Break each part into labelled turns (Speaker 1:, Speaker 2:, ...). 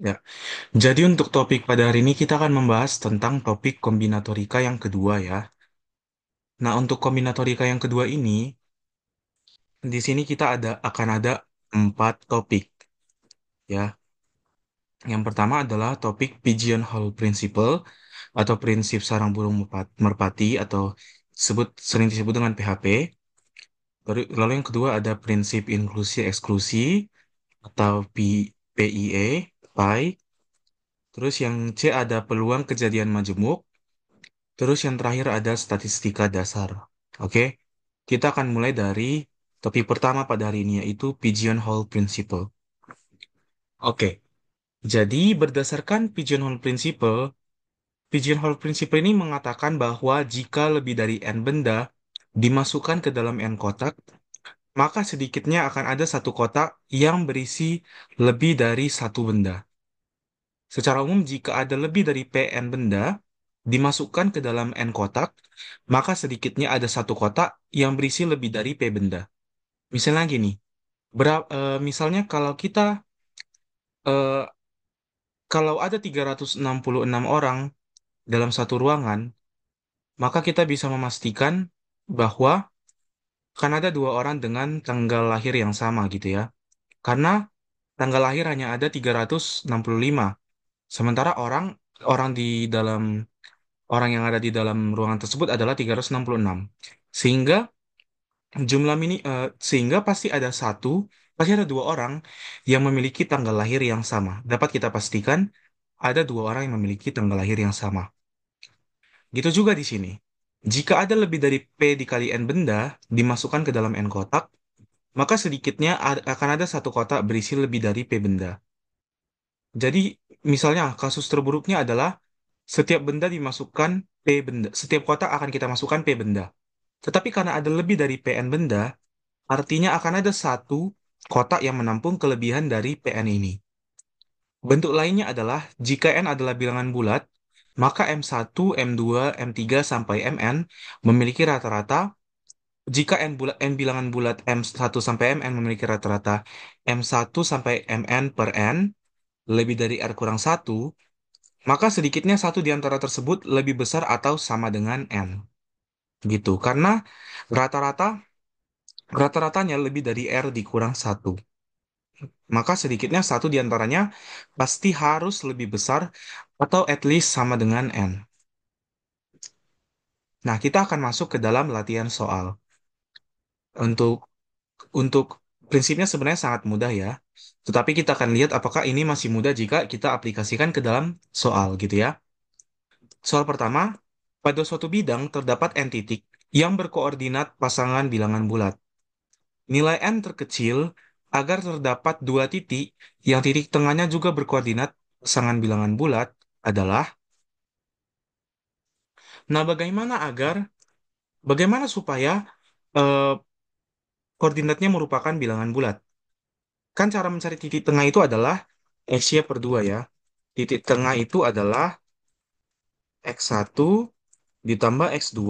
Speaker 1: Ya, jadi untuk topik pada hari ini kita akan membahas tentang topik kombinatorika yang kedua ya. Nah, untuk kombinatorika yang kedua ini, di sini kita akan ada 4 topik ya. Yang pertama adalah topik pigeonhole principle atau prinsip sarang burung merpati atau sering disebut dengan PHP. Lalu yang kedua ada prinsip inklusi eksklusi atau PIE, PI. Terus yang C ada peluang kejadian majemuk. Terus yang terakhir ada statistika dasar. Oke, kita akan mulai dari topik pertama pada hari ini yaitu pigeonhole principle. Oke, jadi berdasarkan pigeonhole principle ini mengatakan bahwa jika lebih dari n benda dimasukkan ke dalam n kotak, maka sedikitnya akan ada satu kotak yang berisi lebih dari satu benda. Secara umum, jika ada lebih dari Pn benda dimasukkan ke dalam N kotak, maka sedikitnya ada satu kotak yang berisi lebih dari P benda. Misalnya gini, misalnya eh, kalau ada 366 orang dalam satu ruangan, maka kita bisa memastikan bahwa kan ada dua orang dengan tanggal lahir yang sama gitu ya. Karena tanggal lahir hanya ada 365. Sementara orang orang di dalam orang yang ada di dalam ruangan tersebut adalah 366. Sehingga sehingga pasti ada dua orang yang memiliki tanggal lahir yang sama. Dapat kita pastikan ada dua orang yang memiliki tanggal lahir yang sama. Gitu juga di sini. Jika ada lebih dari P dikali N benda dimasukkan ke dalam N kotak, maka sedikitnya akan ada satu kotak berisi lebih dari P benda. Jadi, misalnya kasus terburuknya adalah setiap benda dimasukkan P benda. Setiap kotak akan kita masukkan P benda. Tetapi karena ada lebih dari PN benda, artinya akan ada satu kotak yang menampung kelebihan dari PN ini. Bentuk lainnya adalah jika N adalah bilangan bulat, maka M1, M2, M3 sampai Mn memiliki rata-rata. Jika N bilangan bulat M1 sampai Mn memiliki rata-rata M1 sampai Mn per N lebih dari R kurang satu, maka sedikitnya satu di antara tersebut lebih besar atau sama dengan N. Gitu. Karena rata-rata rata-ratanya lebih dari R dikurang satu. Maka sedikitnya satu di antaranya pasti harus lebih besar atau at least sama dengan N. Nah, kita akan masuk ke dalam latihan soal. Untuk untuk prinsipnya sebenarnya sangat mudah ya. Tetapi kita akan lihat apakah ini masih mudah jika kita aplikasikan ke dalam soal gitu ya. Soal pertama, pada suatu bidang terdapat N titik yang berkoordinat pasangan bilangan bulat. Nilai N terkecil agar terdapat dua titik yang titik tengahnya juga berkoordinat pasangan bilangan bulat adalah, nah bagaimana supaya eh, koordinatnya merupakan bilangan bulat? Kan cara mencari titik tengah itu adalah X-nya per 2 ya. Titik tengah itu adalah X1 ditambah X2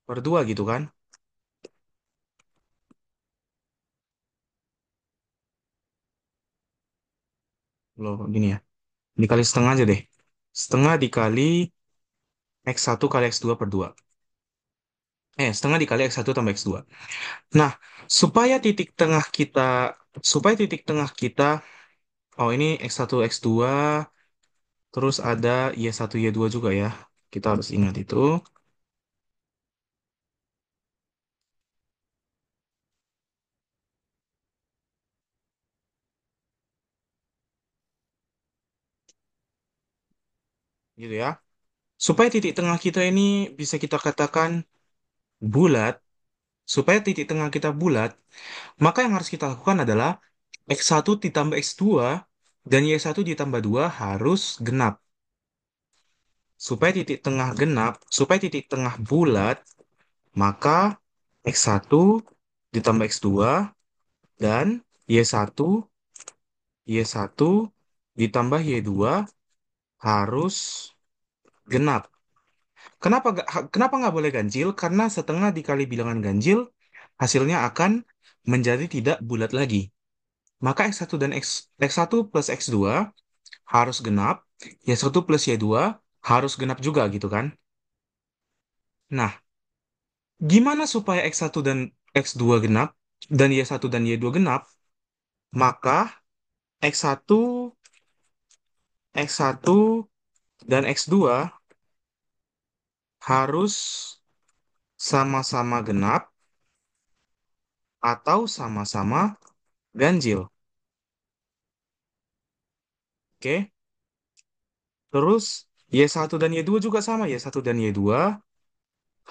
Speaker 1: per 2 gitu kan. Loh, gini ya. Dikali setengah aja deh. Setengah dikali X1 kali X2 per 2. Setengah dikali X1 tambah X2. Nah, supaya titik tengah kita, supaya titik tengah kita, oh ini X1, X2, terus ada Y1, Y2 juga ya. Kita harus ingat itu, gitu ya. Supaya titik tengah kita ini bisa kita katakan bulat, supaya titik tengah kita bulat, maka yang harus kita lakukan adalah X1 ditambah X2 dan Y1 ditambah 2 harus genap. Supaya titik tengah bulat, maka X1 ditambah X2 dan Y1 Y1 ditambah Y2 harus genap. Kenapa nggak boleh ganjil? Karena setengah dikali bilangan ganjil hasilnya akan menjadi tidak bulat lagi. Maka X1 dan X1 plus X2 harus genap, Y1 plus Y2 harus genap juga gitu kan. Nah, gimana supaya X1 dan X2 genap dan Y1 dan Y2 genap? Maka X1, X1 dan X2 harus sama-sama genap atau sama-sama ganjil. Oke? Terus Y1 dan Y2 juga sama. Y1 dan Y2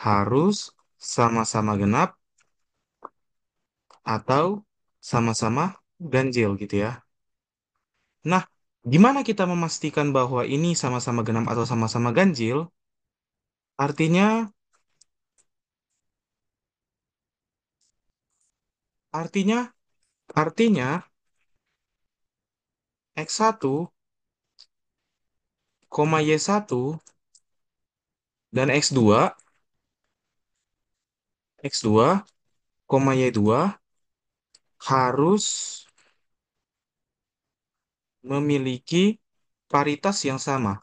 Speaker 1: harus sama-sama genap atau sama-sama ganjil gitu ya. Nah, gimana kita memastikan bahwa ini sama-sama genap atau sama-sama ganjil? Artinya, artinya, artinya X1, Y1 dan X2, Y2 harus memiliki paritas yang sama.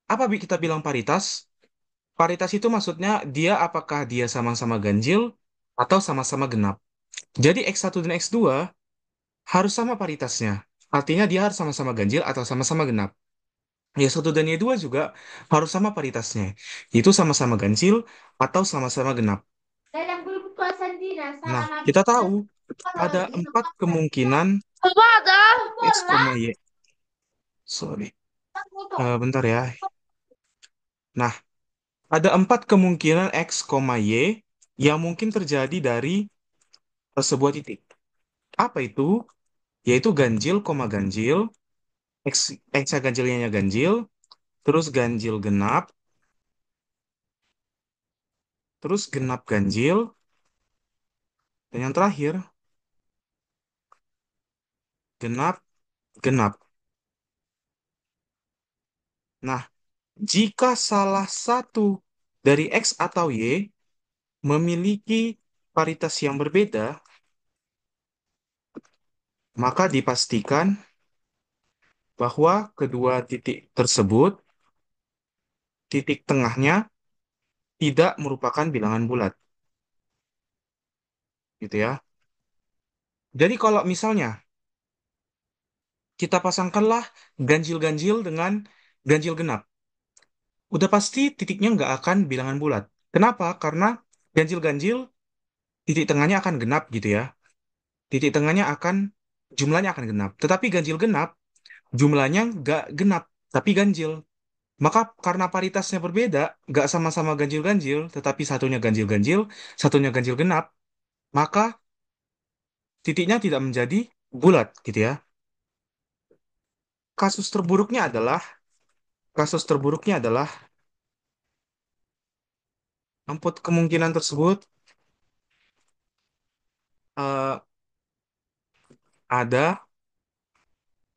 Speaker 1: Apa kita bilang paritas? Paritas itu maksudnya apakah dia sama-sama ganjil atau sama-sama genap. Jadi X1 dan X2 harus sama paritasnya. Artinya dia harus sama-sama ganjil atau sama-sama genap. Y1 dan Y2 juga harus sama paritasnya. Itu sama-sama ganjil atau sama-sama genap. Nah, kita tahu ada empat kemungkinan X, Y. Sorry. Bentar ya. Nah, ada empat kemungkinan X, Y yang mungkin terjadi dari sebuah titik. Apa itu? Yaitu ganjil, ganjil, X, X ganjilnya ganjil, terus ganjil genap, terus genap ganjil, dan yang terakhir, genap genap. Nah, jika salah satu dari X atau Y memiliki paritas yang berbeda, maka dipastikan bahwa kedua titik tersebut, titik tengahnya tidak merupakan bilangan bulat, gitu ya. Jadi kalau misalnya kita pasangkanlah ganjil-ganjil dengan ganjil genap, udah pasti titiknya nggak akan bilangan bulat. Kenapa? Karena ganjil-ganjil titik tengahnya akan genap gitu ya. Titik tengahnya akan jumlahnya akan genap. Tetapi ganjil genap jumlahnya nggak genap tapi ganjil. Maka karena paritasnya berbeda, nggak sama-sama ganjil-ganjil, tetapi satunya ganjil-ganjil, satunya ganjil genap, maka titiknya tidak menjadi bulat gitu ya. Kasus terburuknya adalah kasus terburuknya adalah empat kemungkinan tersebut eh, ada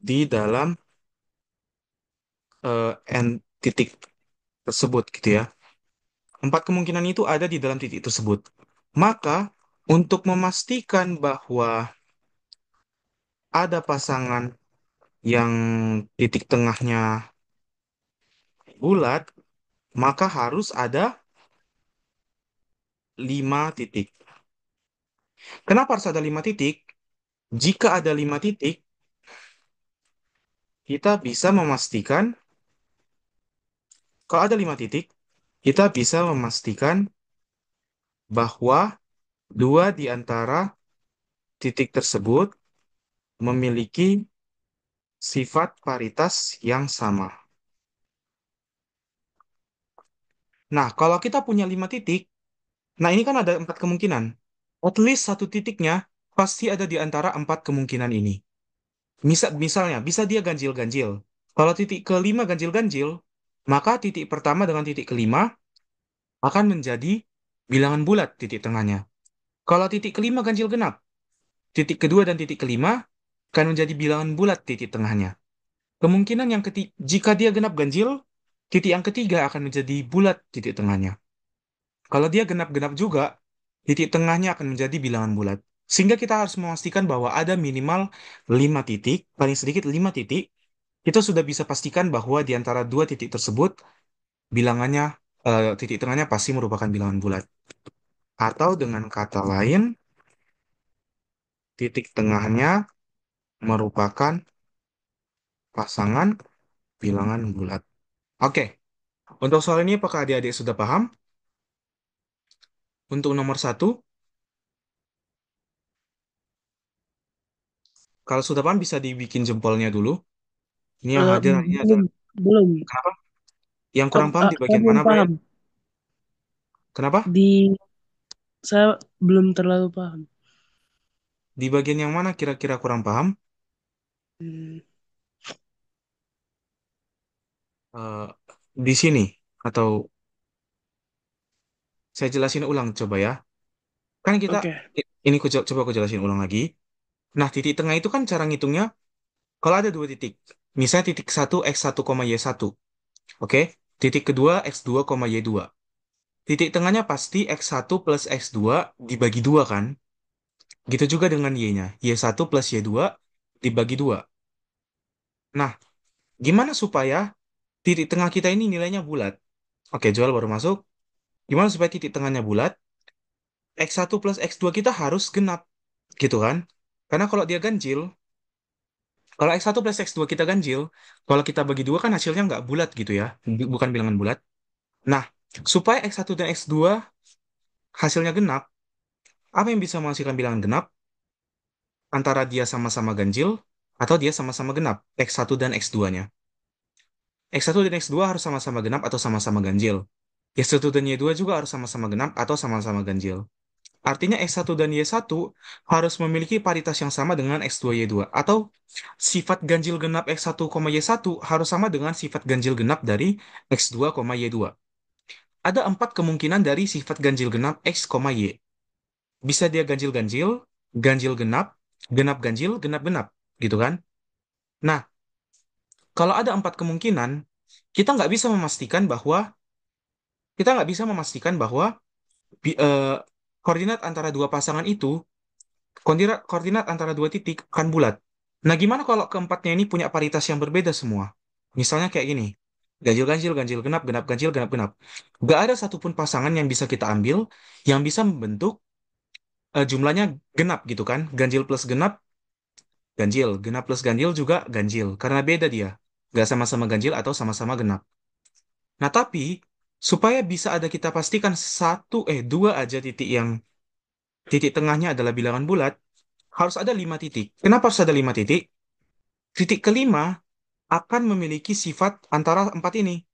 Speaker 1: di dalam n titik tersebut gitu ya. Empat kemungkinan itu ada di dalam titik tersebut. Maka untuk memastikan bahwa ada pasangan yang titik tengahnya bulat, maka harus ada 5 titik. Kenapa harus ada 5 titik? Jika ada 5 titik, kita bisa memastikan, kalau ada 5 titik, kita bisa memastikan bahwa dua di antara titik tersebut memiliki sifat paritas yang sama. Nah, kalau kita punya 5 titik, nah ini kan ada 4 kemungkinan. At least satu titiknya pasti ada di antara 4 kemungkinan ini. Misalnya, bisa dia ganjil-ganjil. Kalau titik kelima ganjil-ganjil, maka titik pertama dengan titik kelima akan menjadi bilangan bulat titik tengahnya. Kalau titik kelima ganjil genap, titik kedua dan titik kelima akan menjadi bilangan bulat titik tengahnya. Kemungkinan yang ketiga, jika dia genap ganjil, titik yang ketiga akan menjadi bulat titik tengahnya. Kalau dia genap-genap juga, titik tengahnya akan menjadi bilangan bulat. Sehingga kita harus memastikan bahwa ada minimal 5 titik, paling sedikit 5 titik. Kita sudah bisa pastikan bahwa di antara dua titik tersebut, bilangannya, titik tengahnya pasti merupakan bilangan bulat. Atau dengan kata lain, titik tengahnya merupakan pasangan bilangan bulat. Oke, untuk soal ini apakah adik-adik sudah paham? Untuk nomor satu, kalau sudah paham bisa dibikin jempolnya dulu. Ini yang hadir ini
Speaker 2: Belum,
Speaker 1: adalah
Speaker 2: belum.
Speaker 1: kenapa? Yang kurang paham di
Speaker 2: Saya
Speaker 1: bagian
Speaker 2: belum
Speaker 1: mana,
Speaker 2: paham.
Speaker 1: Brian? Kenapa?
Speaker 2: Di saya belum terlalu paham.
Speaker 1: Di bagian yang mana kira-kira kurang paham?
Speaker 2: Hmm,
Speaker 1: Eh, di sini atau saya jelasin ulang coba ya. Kan kita
Speaker 2: oke,
Speaker 1: ini coba aku jelasin ulang lagi. Nah, titik tengah itu kan cara ngitungnya kalau ada dua titik. Misalnya titik satu x1, y1. Oke? Titik kedua x2, y2. Titik tengahnya pasti x1 plus x2 dibagi dua kan? Gitu juga dengan y-nya. Y1 plus y2 dibagi dua. Nah, gimana supaya titik tengah kita ini nilainya bulat? Oke, jual baru masuk. Gimana supaya titik tengahnya bulat? X1 plus X2 kita harus genap, gitu kan? Karena kalau dia ganjil, kalau X1 plus X2 kita ganjil, kalau kita bagi dua kan hasilnya nggak bulat gitu ya, bukan bilangan bulat. Nah, supaya X1 dan X2 hasilnya genap, apa yang bisa menghasilkan bilangan genap? Antara dia sama-sama ganjil, atau dia sama-sama genap, X1 dan X2-nya. X1 dan X2 harus sama-sama genap atau sama-sama ganjil. Y1 dan Y2 juga harus sama-sama genap atau sama-sama ganjil. Artinya X1 dan Y1 harus memiliki paritas yang sama dengan X2, Y2. Atau sifat ganjil genap X1, Y1 harus sama dengan sifat ganjil genap dari X2, Y2. Ada empat kemungkinan dari sifat ganjil genap X, Y. Bisa dia ganjil-ganjil, ganjil genap, genap ganjil, genap genap. Gitu kan? Nah, kalau ada empat kemungkinan, kita nggak bisa memastikan bahwa kita nggak bisa memastikan bahwa bi- eh, koordinat antara dua pasangan itu koordinat antara dua titik akan bulat. Nah, gimana kalau keempatnya ini punya paritas yang berbeda semua? Misalnya kayak gini. Ganjil-ganjil, ganjil genap, genap ganjil, genap genap. Gak ada satupun pasangan yang bisa kita ambil yang bisa membentuk jumlahnya genap gitu kan. Ganjil plus genap, ganjil. Genap plus ganjil juga ganjil. Karena beda dia. Gak sama-sama ganjil atau sama-sama genap. Nah, tapi supaya bisa ada kita pastikan dua aja titik yang titik tengahnya adalah bilangan bulat, harus ada 5 titik. Kenapa harus ada 5 titik? Titik kelima akan memiliki sifat antara empat ini.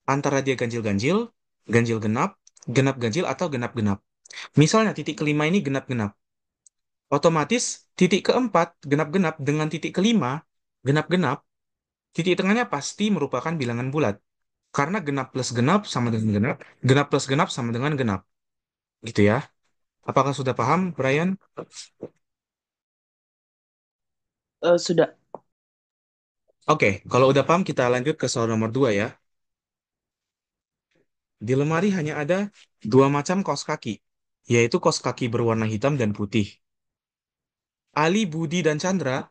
Speaker 1: Antara dia ganjil-ganjil, ganjil genap, genap ganjil, atau genap genap. Misalnya titik kelima ini genap genap. Otomatis titik keempat genap genap dengan titik kelima genap genap, titik tengahnya pasti merupakan bilangan bulat. Karena genap plus genap sama dengan genap, genap plus genap sama dengan genap. Gitu ya. Apakah sudah paham, Brian?
Speaker 2: sudah.
Speaker 1: Oke, kalau udah paham kita lanjut ke soal nomor 2 ya. Di lemari hanya ada dua macam kaos kaki, yaitu kaos kaki berwarna hitam dan putih. Ali, Budi, dan Chandra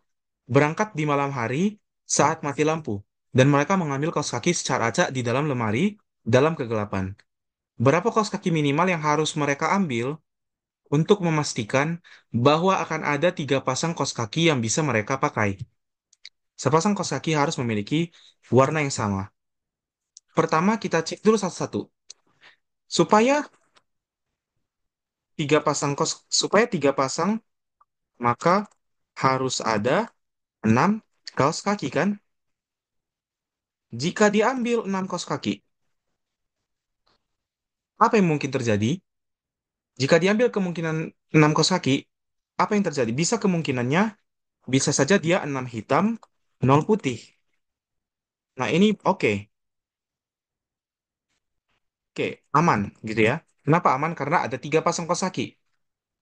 Speaker 1: berangkat di malam hari saat mati lampu, dan mereka mengambil kaos kaki secara acak di dalam lemari dalam kegelapan. Berapa kaos kaki minimal yang harus mereka ambil untuk memastikan bahwa akan ada 3 pasang kaos kaki yang bisa mereka pakai? Sepasang kaos kaki harus memiliki warna yang sama. Pertama, kita cek dulu satu-satu. Supaya 3 pasang, maka harus ada 6 kaos kaki kan? Jika diambil 6 kaos kaki, apa yang mungkin terjadi? Jika diambil kemungkinan 6 kaos kaki, apa yang terjadi? Bisa kemungkinannya, bisa saja dia 6 hitam, 0 putih. Nah ini oke, oke, aman gitu ya. Kenapa aman? Karena ada 3 pasang kaos kaki.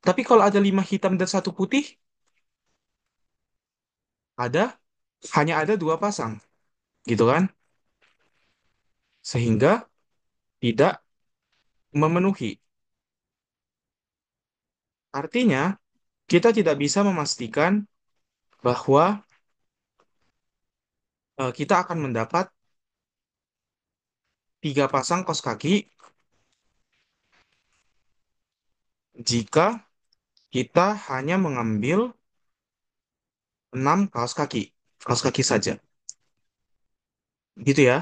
Speaker 1: Tapi kalau ada 5 hitam dan 1 putih, ada hanya ada 2 pasang, gitu kan? Sehingga tidak memenuhi. Artinya kita tidak bisa memastikan bahwa kita akan mendapat tiga pasang kaos kaki jika kita hanya mengambil 6 kaos kaki saja. Gitu ya.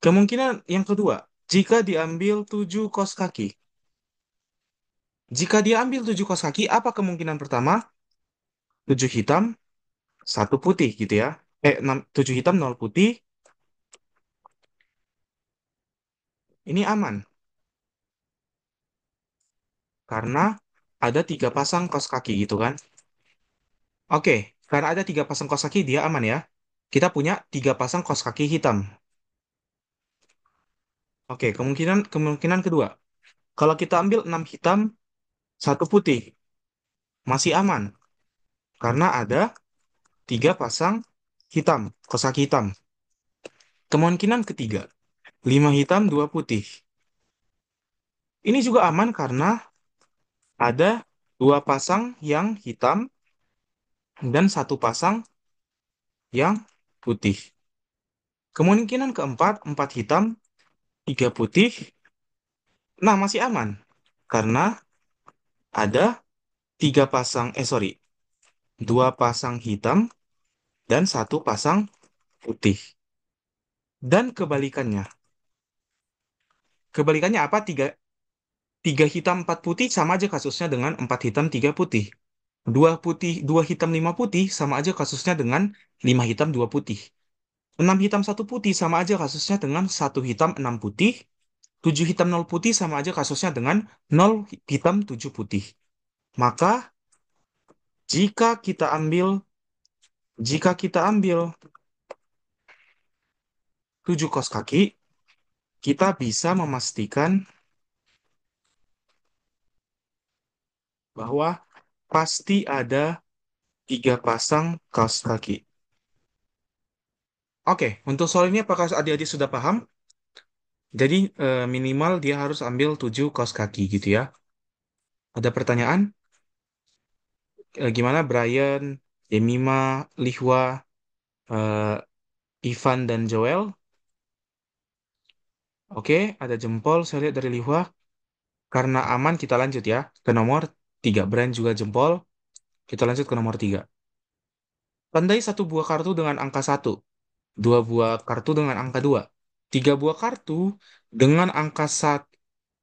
Speaker 1: Kemungkinan yang kedua, jika diambil 7 kaos kaki. Jika dia ambil 7 kaos kaki, apa kemungkinan pertama? 7 hitam, satu putih gitu ya. 7 hitam, 0 putih. Ini aman. Karena ada 3 pasang kaos kaki gitu kan. Oke, karena ada 3 pasang kaos kaki, dia aman ya. Kita punya 3 pasang kaos kaki hitam. Oke, kemungkinan kemungkinan kedua. Kalau kita ambil 6 hitam, satu putih, masih aman. Karena ada 3 pasang hitam, kaos kaki hitam. Kemungkinan ketiga, 5 hitam, 2 putih. Ini juga aman karena ada 2 pasang yang hitam dan 1 pasang yang putih. Kemungkinan keempat, 4 hitam, 3 putih. Nah, masih aman. Karena ada 3 pasang, sorry, 2 pasang hitam dan 1 pasang putih. Dan kebalikannya. Kebalikannya apa? Tiga hitam, 4 putih sama aja kasusnya dengan 4 hitam, 3 putih. 2 putih, 2 hitam, 5 putih sama aja kasusnya dengan 5 hitam, 2 putih. 6 hitam, 1 putih sama aja kasusnya dengan 1 hitam, 6 putih. 7 hitam, 0 putih sama aja kasusnya dengan 0 hitam, 7 putih. Maka jika kita ambil jika kita ambil 7 kaos kaki, kita bisa memastikan bahwa pasti ada 3 pasang kaos kaki. Oke, untuk soal ini apakah adik-adik sudah paham? Jadi minimal dia harus ambil 7 kaos kaki gitu ya. Ada pertanyaan? Gimana Brian, Jemima, Lihwa, eh, Ivan dan Joel? Oke, ada jempol saya lihat dari Lihwa. Karena aman kita lanjut ya ke nomor 3. Brian juga jempol. Kita lanjut ke nomor 3. Tandai satu buah kartu dengan angka 1. 2 buah kartu dengan angka 2. 3 buah kartu dengan angka 1.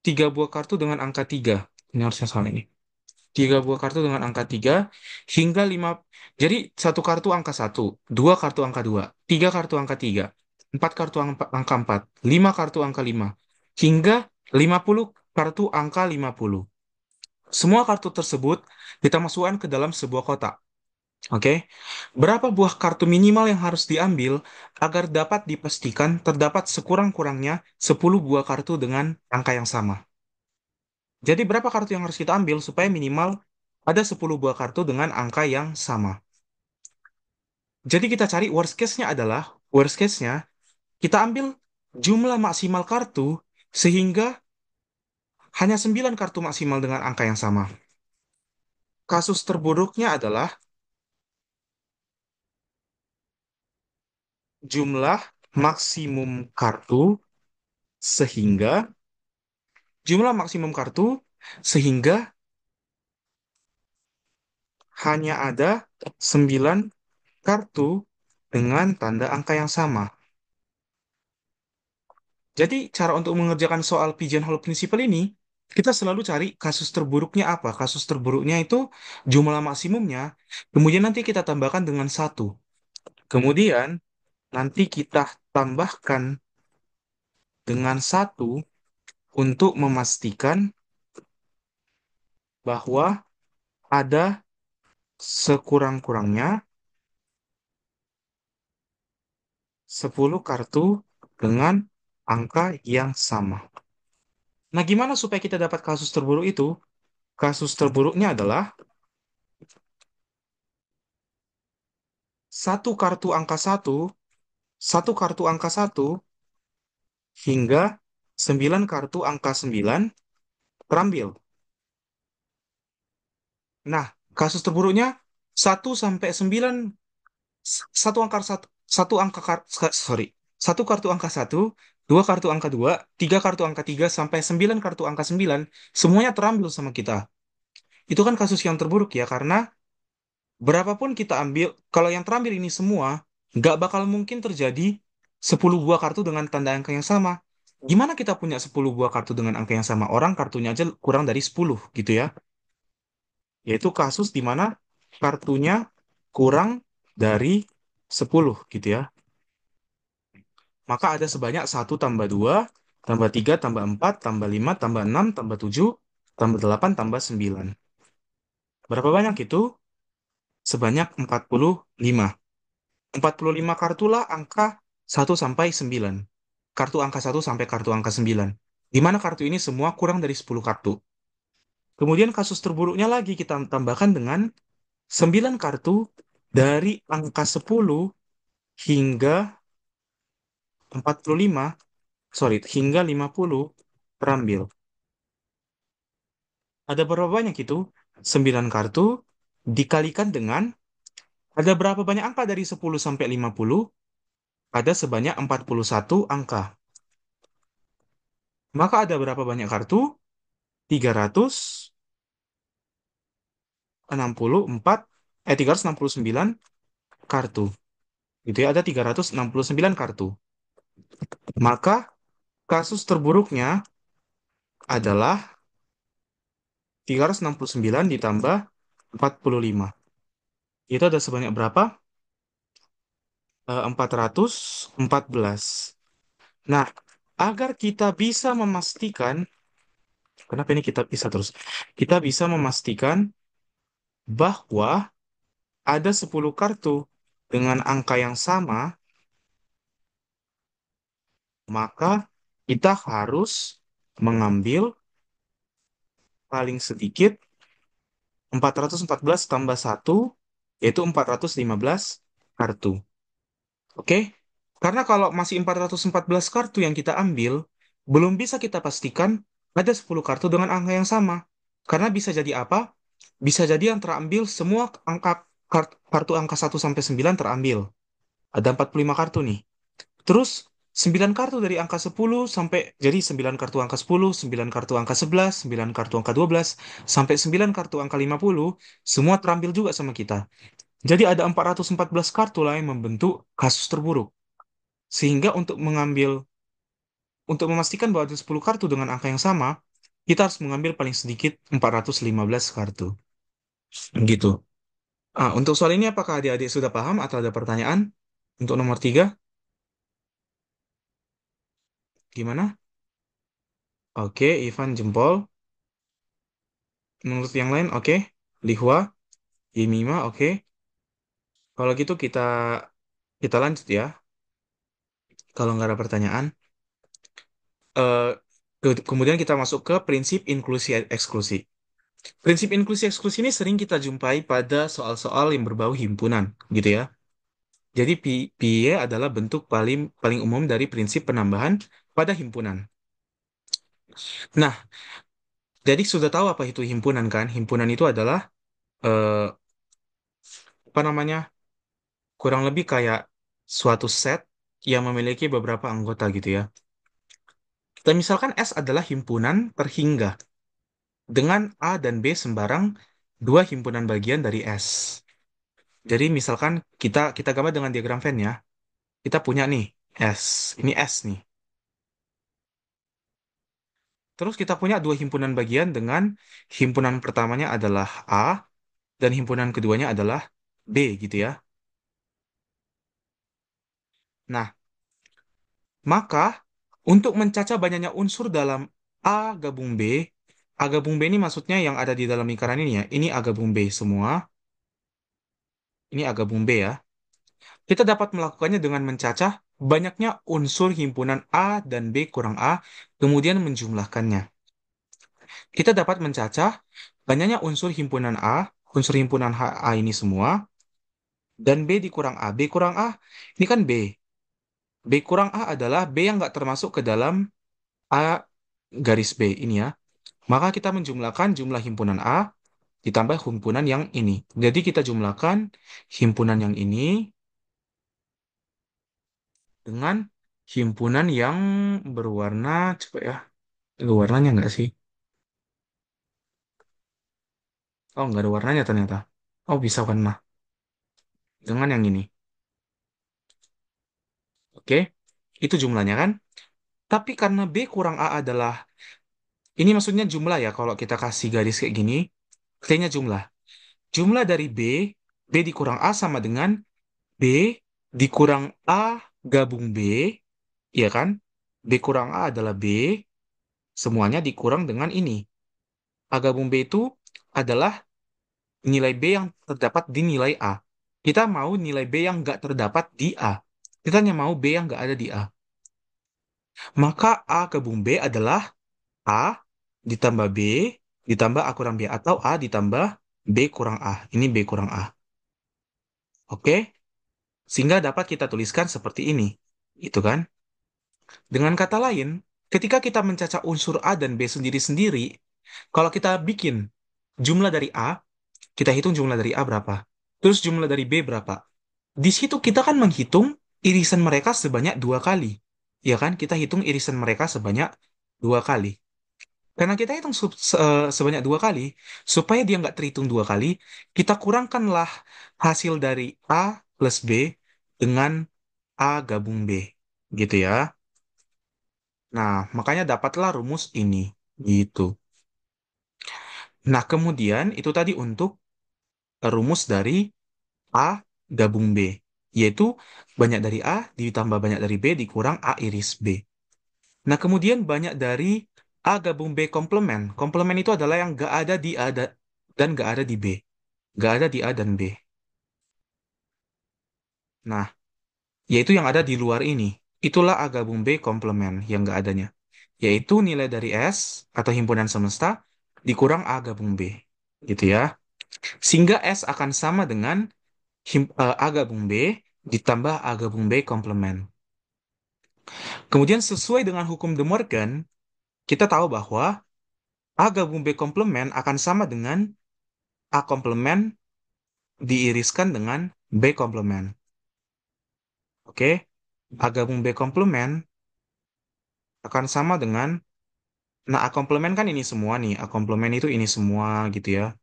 Speaker 1: 3 buah kartu dengan angka 3. Ini harusnya soal ini. 3 buah kartu dengan angka 3 hingga 5. Jadi satu kartu angka 1, 2 kartu angka 2, 3 kartu angka 3, 4 kartu angka 4, 5 kartu angka 5, hingga 50 kartu angka 50. Semua kartu tersebut kita masukkan ke dalam sebuah kotak. Oke, berapa buah kartu minimal yang harus diambil agar dapat dipastikan terdapat sekurang-kurangnya 10 buah kartu dengan angka yang sama? Jadi berapa kartu yang harus kita ambil supaya minimal ada 10 buah kartu dengan angka yang sama? Jadi kita cari worst case-nya adalah, worst case-nya kita ambil jumlah maksimal kartu sehingga hanya 9 kartu maksimal dengan angka yang sama. Kasus terburuknya adalah jumlah maksimum kartu sehingga jumlah maksimum kartu sehingga hanya ada 9 kartu dengan tanda angka yang sama. Jadi, cara untuk mengerjakan soal pigeonhole principle ini, kita selalu cari kasus terburuknya apa. Kasus terburuknya itu jumlah maksimumnya, kemudian nanti kita tambahkan dengan 1. Kemudian, nanti kita tambahkan dengan 1 untuk memastikan bahwa ada sekurang-kurangnya 10 kartu dengan angka yang sama. Nah, gimana supaya kita dapat kasus terburuk itu? Kasus terburuknya adalah satu kartu angka satu kartu angka 1 hingga 9 kartu angka 9 terambil. Nah, Kasus terburuknya 1 sampai 9, satu angka satu, satu angka sorry, satu kartu angka satu, dua kartu angka dua, tiga kartu angka tiga sampai 9 kartu angka 9, semuanya terambil sama kita. Itu kan kasus yang terburuk ya, karena berapapun kita ambil, kalau yang terambil ini semua, nggak bakal mungkin terjadi 10 buah kartu dengan tanda angka yang sama. Gimana kita punya 10 buah kartu dengan angka yang sama? Orang kartunya aja kurang dari 10 gitu ya. Yaitu kasus di mana kartunya kurang dari 10 gitu ya. Maka ada sebanyak 1 tambah 2 tambah 3 tambah 4 tambah 5 tambah 6 tambah 7 tambah 8 tambah 9. Berapa banyak itu? Sebanyak 45. 45 kartulah angka 1 sampai 9. Kartu angka 1 sampai kartu angka 9. Di mana kartu ini semua kurang dari 10 kartu. Kemudian kasus terburuknya lagi kita tambahkan dengan 9 kartu dari angka 10 hingga 45, sorry, hingga 50 terambil. Ada berapa banyak itu? 9 kartu dikalikan dengan ada berapa banyak angka dari 10 sampai 50? Ada sebanyak 41 angka. Maka ada berapa banyak kartu? 364, 369 kartu. Gitu ya, ada 369 kartu. Maka kasus terburuknya adalah 369 ditambah 45. Itu ada sebanyak berapa? 414. Nah, agar kita bisa memastikan, kenapa ini kita bisa terus? Kita bisa memastikan bahwa ada 10 kartu dengan angka yang sama, maka kita harus mengambil paling sedikit 414 tambah satu, yaitu 415 kartu. Oke? Karena kalau masih 414 kartu yang kita ambil, belum bisa kita pastikan ada 10 kartu dengan angka yang sama. Karena bisa jadi apa? Bisa jadi yang terambil semua angka kartu angka 1 sampai 9 terambil. Ada 45 kartu nih. Terus 9 kartu dari angka 10 sampai jadi 9 kartu angka 10, 9 kartu angka 11, 9 kartu angka 12 sampai 9 kartu angka 50 semua terambil juga sama kita. Jadi ada 414 kartu lah yang membentuk kasus terburuk. Sehingga untuk memastikan bahwa ada 10 kartu dengan angka yang sama, kita harus mengambil paling sedikit 415 kartu. Gitu. Untuk soal ini apakah adik-adik sudah paham atau ada pertanyaan? Untuk nomor 3, gimana? Oke, Ivan jempol. Menurut yang lain, oke. Lihua, Yemima, oke. Kalau gitu kita lanjut ya. Kalau nggak ada pertanyaan. Eh, kemudian kita masuk ke prinsip inklusi eksklusi. Prinsip inklusi eksklusi ini sering kita jumpai pada soal-soal yang berbau himpunan, gitu ya. Jadi PIE adalah bentuk paling paling umum dari prinsip penambahan pada himpunan. Nah, jadi sudah tahu apa itu himpunan kan? Himpunan itu adalah eh, apa namanya? Kurang lebih kayak suatu set yang memiliki beberapa anggota gitu ya. Kita misalkan S adalah himpunan terhingga dengan A dan B sembarang dua himpunan bagian dari S. Jadi misalkan kita kita gambar dengan diagram Venn ya. Kita punya nih S. Ini S nih. Terus kita punya dua himpunan bagian dengan himpunan pertamanya adalah A dan himpunan keduanya adalah B gitu ya. Nah, maka untuk mencacah banyaknya unsur dalam A gabung B, A gabung B ini maksudnya yang ada di dalam lingkaran ini ya. Ini A gabung B semua, ini A gabung B ya. Kita dapat melakukannya dengan mencacah banyaknya unsur himpunan A dan B kurang A, kemudian menjumlahkannya. Kita dapat mencacah banyaknya unsur himpunan A, unsur himpunan A ini semua, dan B dikurang A. B kurang A, ini kan B. B kurang A adalah B yang nggak termasuk ke dalam A garis B ini ya. Maka kita menjumlahkan jumlah himpunan A ditambah himpunan yang ini. Jadi kita jumlahkan himpunan yang ini dengan himpunan yang berwarna, coba ya, ada warnanya nggak sih? Oh, nggak ada warnanya ternyata. Oh, bisa warna. Dengan yang ini. Oke, itu jumlahnya kan? Tapi karena B kurang A adalah, ini maksudnya jumlah ya, kalau kita kasih garis kayak gini, artinya jumlah. Jumlah dari B dikurang A sama dengan B dikurang A gabung B, ya kan? B kurang A adalah B, semuanya dikurang dengan ini. A gabung B itu adalah nilai B yang terdapat di nilai A. Kita mau nilai B yang nggak terdapat di A. Kita hanya mau B yang nggak ada di A. Maka A gabung B adalah A ditambah B ditambah A kurang B atau A ditambah B kurang A. Ini B kurang A. Oke? Sehingga dapat kita tuliskan seperti ini. Itu kan? Dengan kata lain, ketika kita mencacah unsur A dan B sendiri-sendiri, kalau kita bikin jumlah dari A, kita hitung jumlah dari A berapa. Terus jumlah dari B berapa. Di situ kita kan menghitung irisan mereka sebanyak dua kali. Ya kan? Kita hitung irisan mereka sebanyak dua kali. Karena kita hitung sebanyak dua kali, supaya dia nggak terhitung dua kali, kita kurangkanlah hasil dari A plus B dengan A gabung B. Gitu ya. Nah, makanya dapatlah rumus ini. Gitu. Nah, kemudian itu tadi untuk rumus dari A gabung B. Yaitu banyak dari A ditambah banyak dari B dikurang A iris B. Nah, kemudian banyak dari A gabung B komplement. Komplement itu adalah yang nggak ada di A dan nggak ada di B. Nggak ada di A dan B. Nah, yaitu yang ada di luar ini. Itulah A gabung B komplement yang nggak adanya. Yaitu nilai dari S atau himpunan semesta dikurang A gabung B. Gitu ya. Sehingga S akan sama dengan A gabung B ditambah A gabung B komplement. Kemudian sesuai dengan hukum De Morgan, kita tahu bahwa A gabung B komplement akan sama dengan A komplement diiriskan dengan B komplement. Oke? A gabung B komplement akan sama dengan, nah A komplement kan ini semua nih. A komplement itu ini semua gitu ya.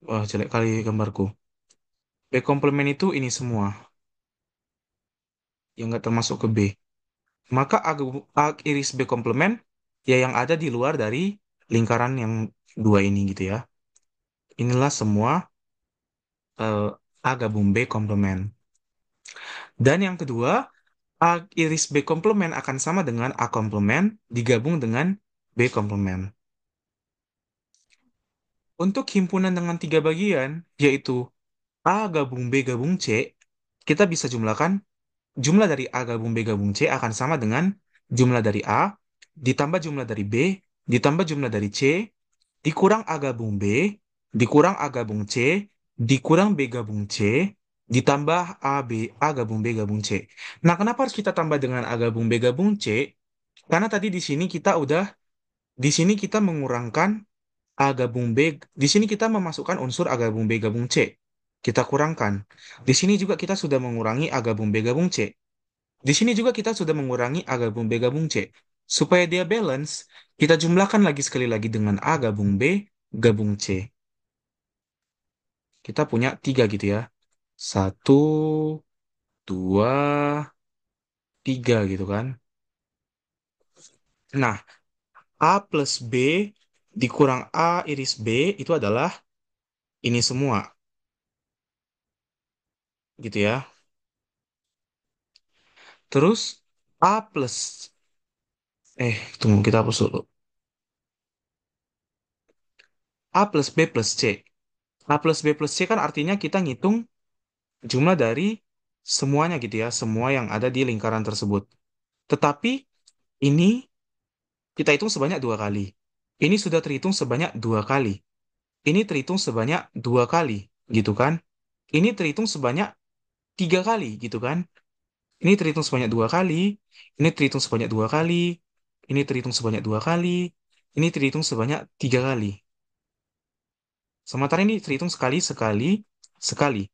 Speaker 1: Wah, jelek kali gambarku. B komplement itu ini semua yang nggak termasuk ke B. Maka A iris B komplement ya yang ada di luar dari lingkaran yang dua ini gitu ya. Inilah semua eh, A gabung B komplement. Dan yang kedua, A iris B komplement akan sama dengan A komplement digabung dengan B komplement. Untuk himpunan dengan tiga bagian, yaitu A gabung B gabung C, kita bisa jumlahkan jumlah dari A gabung B gabung C akan sama dengan jumlah dari A ditambah jumlah dari B ditambah jumlah dari C dikurang A gabung B dikurang A gabung C dikurang B gabung C ditambah A gabung B gabung C. Nah, kenapa harus kita tambah dengan A gabung B gabung C? Karena tadi di sini kita mengurangkan A gabung B, di sini kita memasukkan unsur A gabung B gabung C. Kita kurangkan. Di sini juga kita sudah mengurangi A gabung B gabung C. Di sini juga kita sudah mengurangi A gabung B gabung C. Supaya dia balance, kita jumlahkan lagi sekali lagi dengan A gabung B gabung C. Kita punya tiga gitu ya. Satu, dua, tiga gitu kan. Nah, A plus B dikurang A iris B itu adalah ini semua gitu ya. Terus A plus, tunggu kita hapus dulu. A plus B plus C. A plus B plus C kan artinya kita ngitung jumlah dari semuanya gitu ya, semua yang ada di lingkaran tersebut. Tetapi ini kita hitung sebanyak dua kali. Ini sudah terhitung sebanyak dua kali. Ini terhitung sebanyak dua kali, gitu kan? Ini terhitung sebanyak tiga kali, gitu kan? Ini terhitung sebanyak dua kali. Ini terhitung sebanyak dua kali. Ini terhitung sebanyak dua kali. Ini terhitung sebanyak tiga kali. Sementara ini terhitung sekali, sekali, sekali.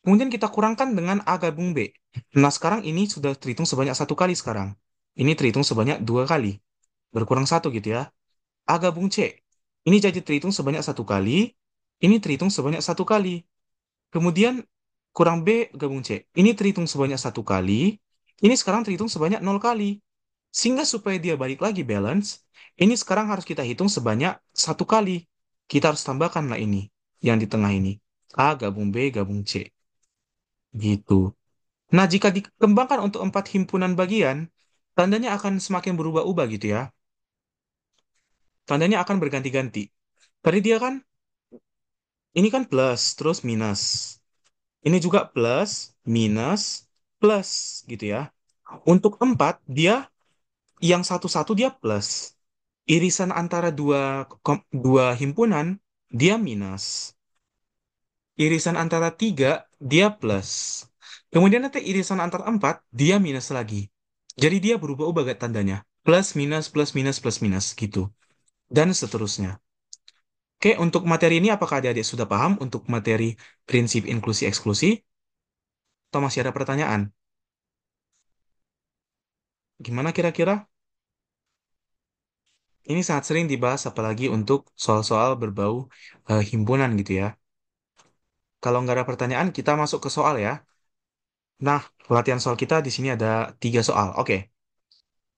Speaker 1: Kemudian kita kurangkan dengan A gabung B. Nah, sekarang ini sudah terhitung sebanyak satu kali sekarang. Ini terhitung sebanyak dua kali. Berkurang satu gitu ya. A gabung C. Ini jadi terhitung sebanyak satu kali. Ini terhitung sebanyak satu kali. Kemudian kurang B gabung C. Ini terhitung sebanyak satu kali. Ini sekarang terhitung sebanyak nol kali. Sehingga supaya dia balik lagi balance, ini sekarang harus kita hitung sebanyak satu kali. Kita harus tambahkanlah ini. Yang di tengah ini. A gabung B gabung C. Gitu. Nah, jika dikembangkan untuk empat himpunan bagian, tandanya akan semakin berubah-ubah gitu ya. Tandanya akan berganti-ganti. Tadi dia kan, ini kan plus, terus minus. Ini juga plus, minus, plus gitu ya. Untuk empat, dia yang satu-satu dia plus. Irisan antara dua himpunan, dia minus. Irisan antara tiga, dia plus. Kemudian nanti irisan antara empat, dia minus lagi. Jadi dia berubah-ubah gak tandanya. Plus, minus, plus, minus, plus, minus gitu. Dan seterusnya. Oke, untuk materi ini apakah adik-adik sudah paham untuk materi prinsip inklusi eksklusi? Atau masih ada pertanyaan? Gimana kira-kira? Ini sangat sering dibahas apalagi untuk soal-soal berbau himpunan gitu ya. Kalau nggak ada pertanyaan, kita masuk ke soal ya. Nah, latihan soal kita di sini ada tiga soal. Oke.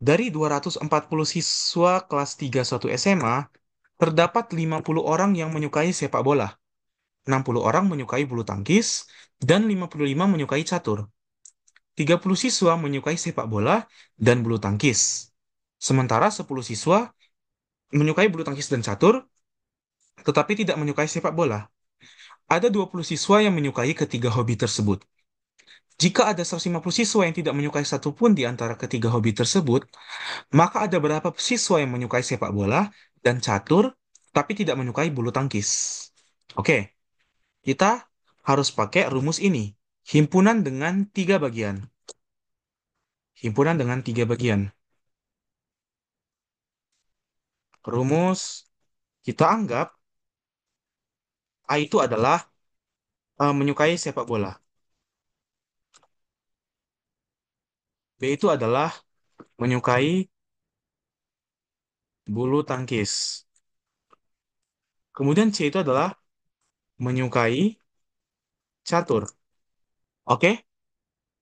Speaker 1: Dari 240 siswa kelas 3 suatu SMA, terdapat 50 orang yang menyukai sepak bola, 60 orang menyukai bulu tangkis, dan 55 menyukai catur. 30 siswa menyukai sepak bola dan bulu tangkis. Sementara 10 siswa menyukai bulu tangkis dan catur, tetapi tidak menyukai sepak bola. Ada 20 siswa yang menyukai ketiga hobi tersebut. Jika ada 150 siswa yang tidak menyukai satupun di antara ketiga hobi tersebut, maka ada berapa siswa yang menyukai sepak bola dan catur, tapi tidak menyukai bulu tangkis? Oke, kita harus pakai rumus ini. Himpunan dengan tiga bagian. Himpunan dengan tiga bagian. Rumus kita anggap A itu adalah menyukai sepak bola. B itu adalah menyukai bulu tangkis. Kemudian C itu adalah menyukai catur. Oke,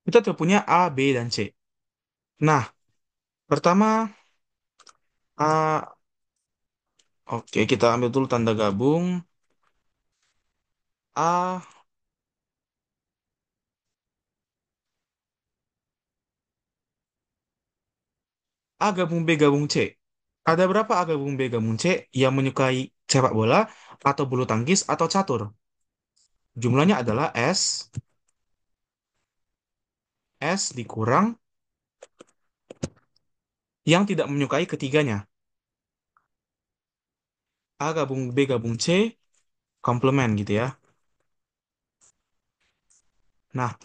Speaker 1: kita tuh punya A, B, dan C. Nah, pertama A, oke kita ambil dulu tanda gabung. A, A gabung B gabung C. Ada berapa A gabung B gabung C yang menyukai sepak bola atau bulu tangkis atau catur? Jumlahnya adalah S dikurang yang tidak menyukai ketiganya. A gabung B gabung C, komplement gitu ya. Nah,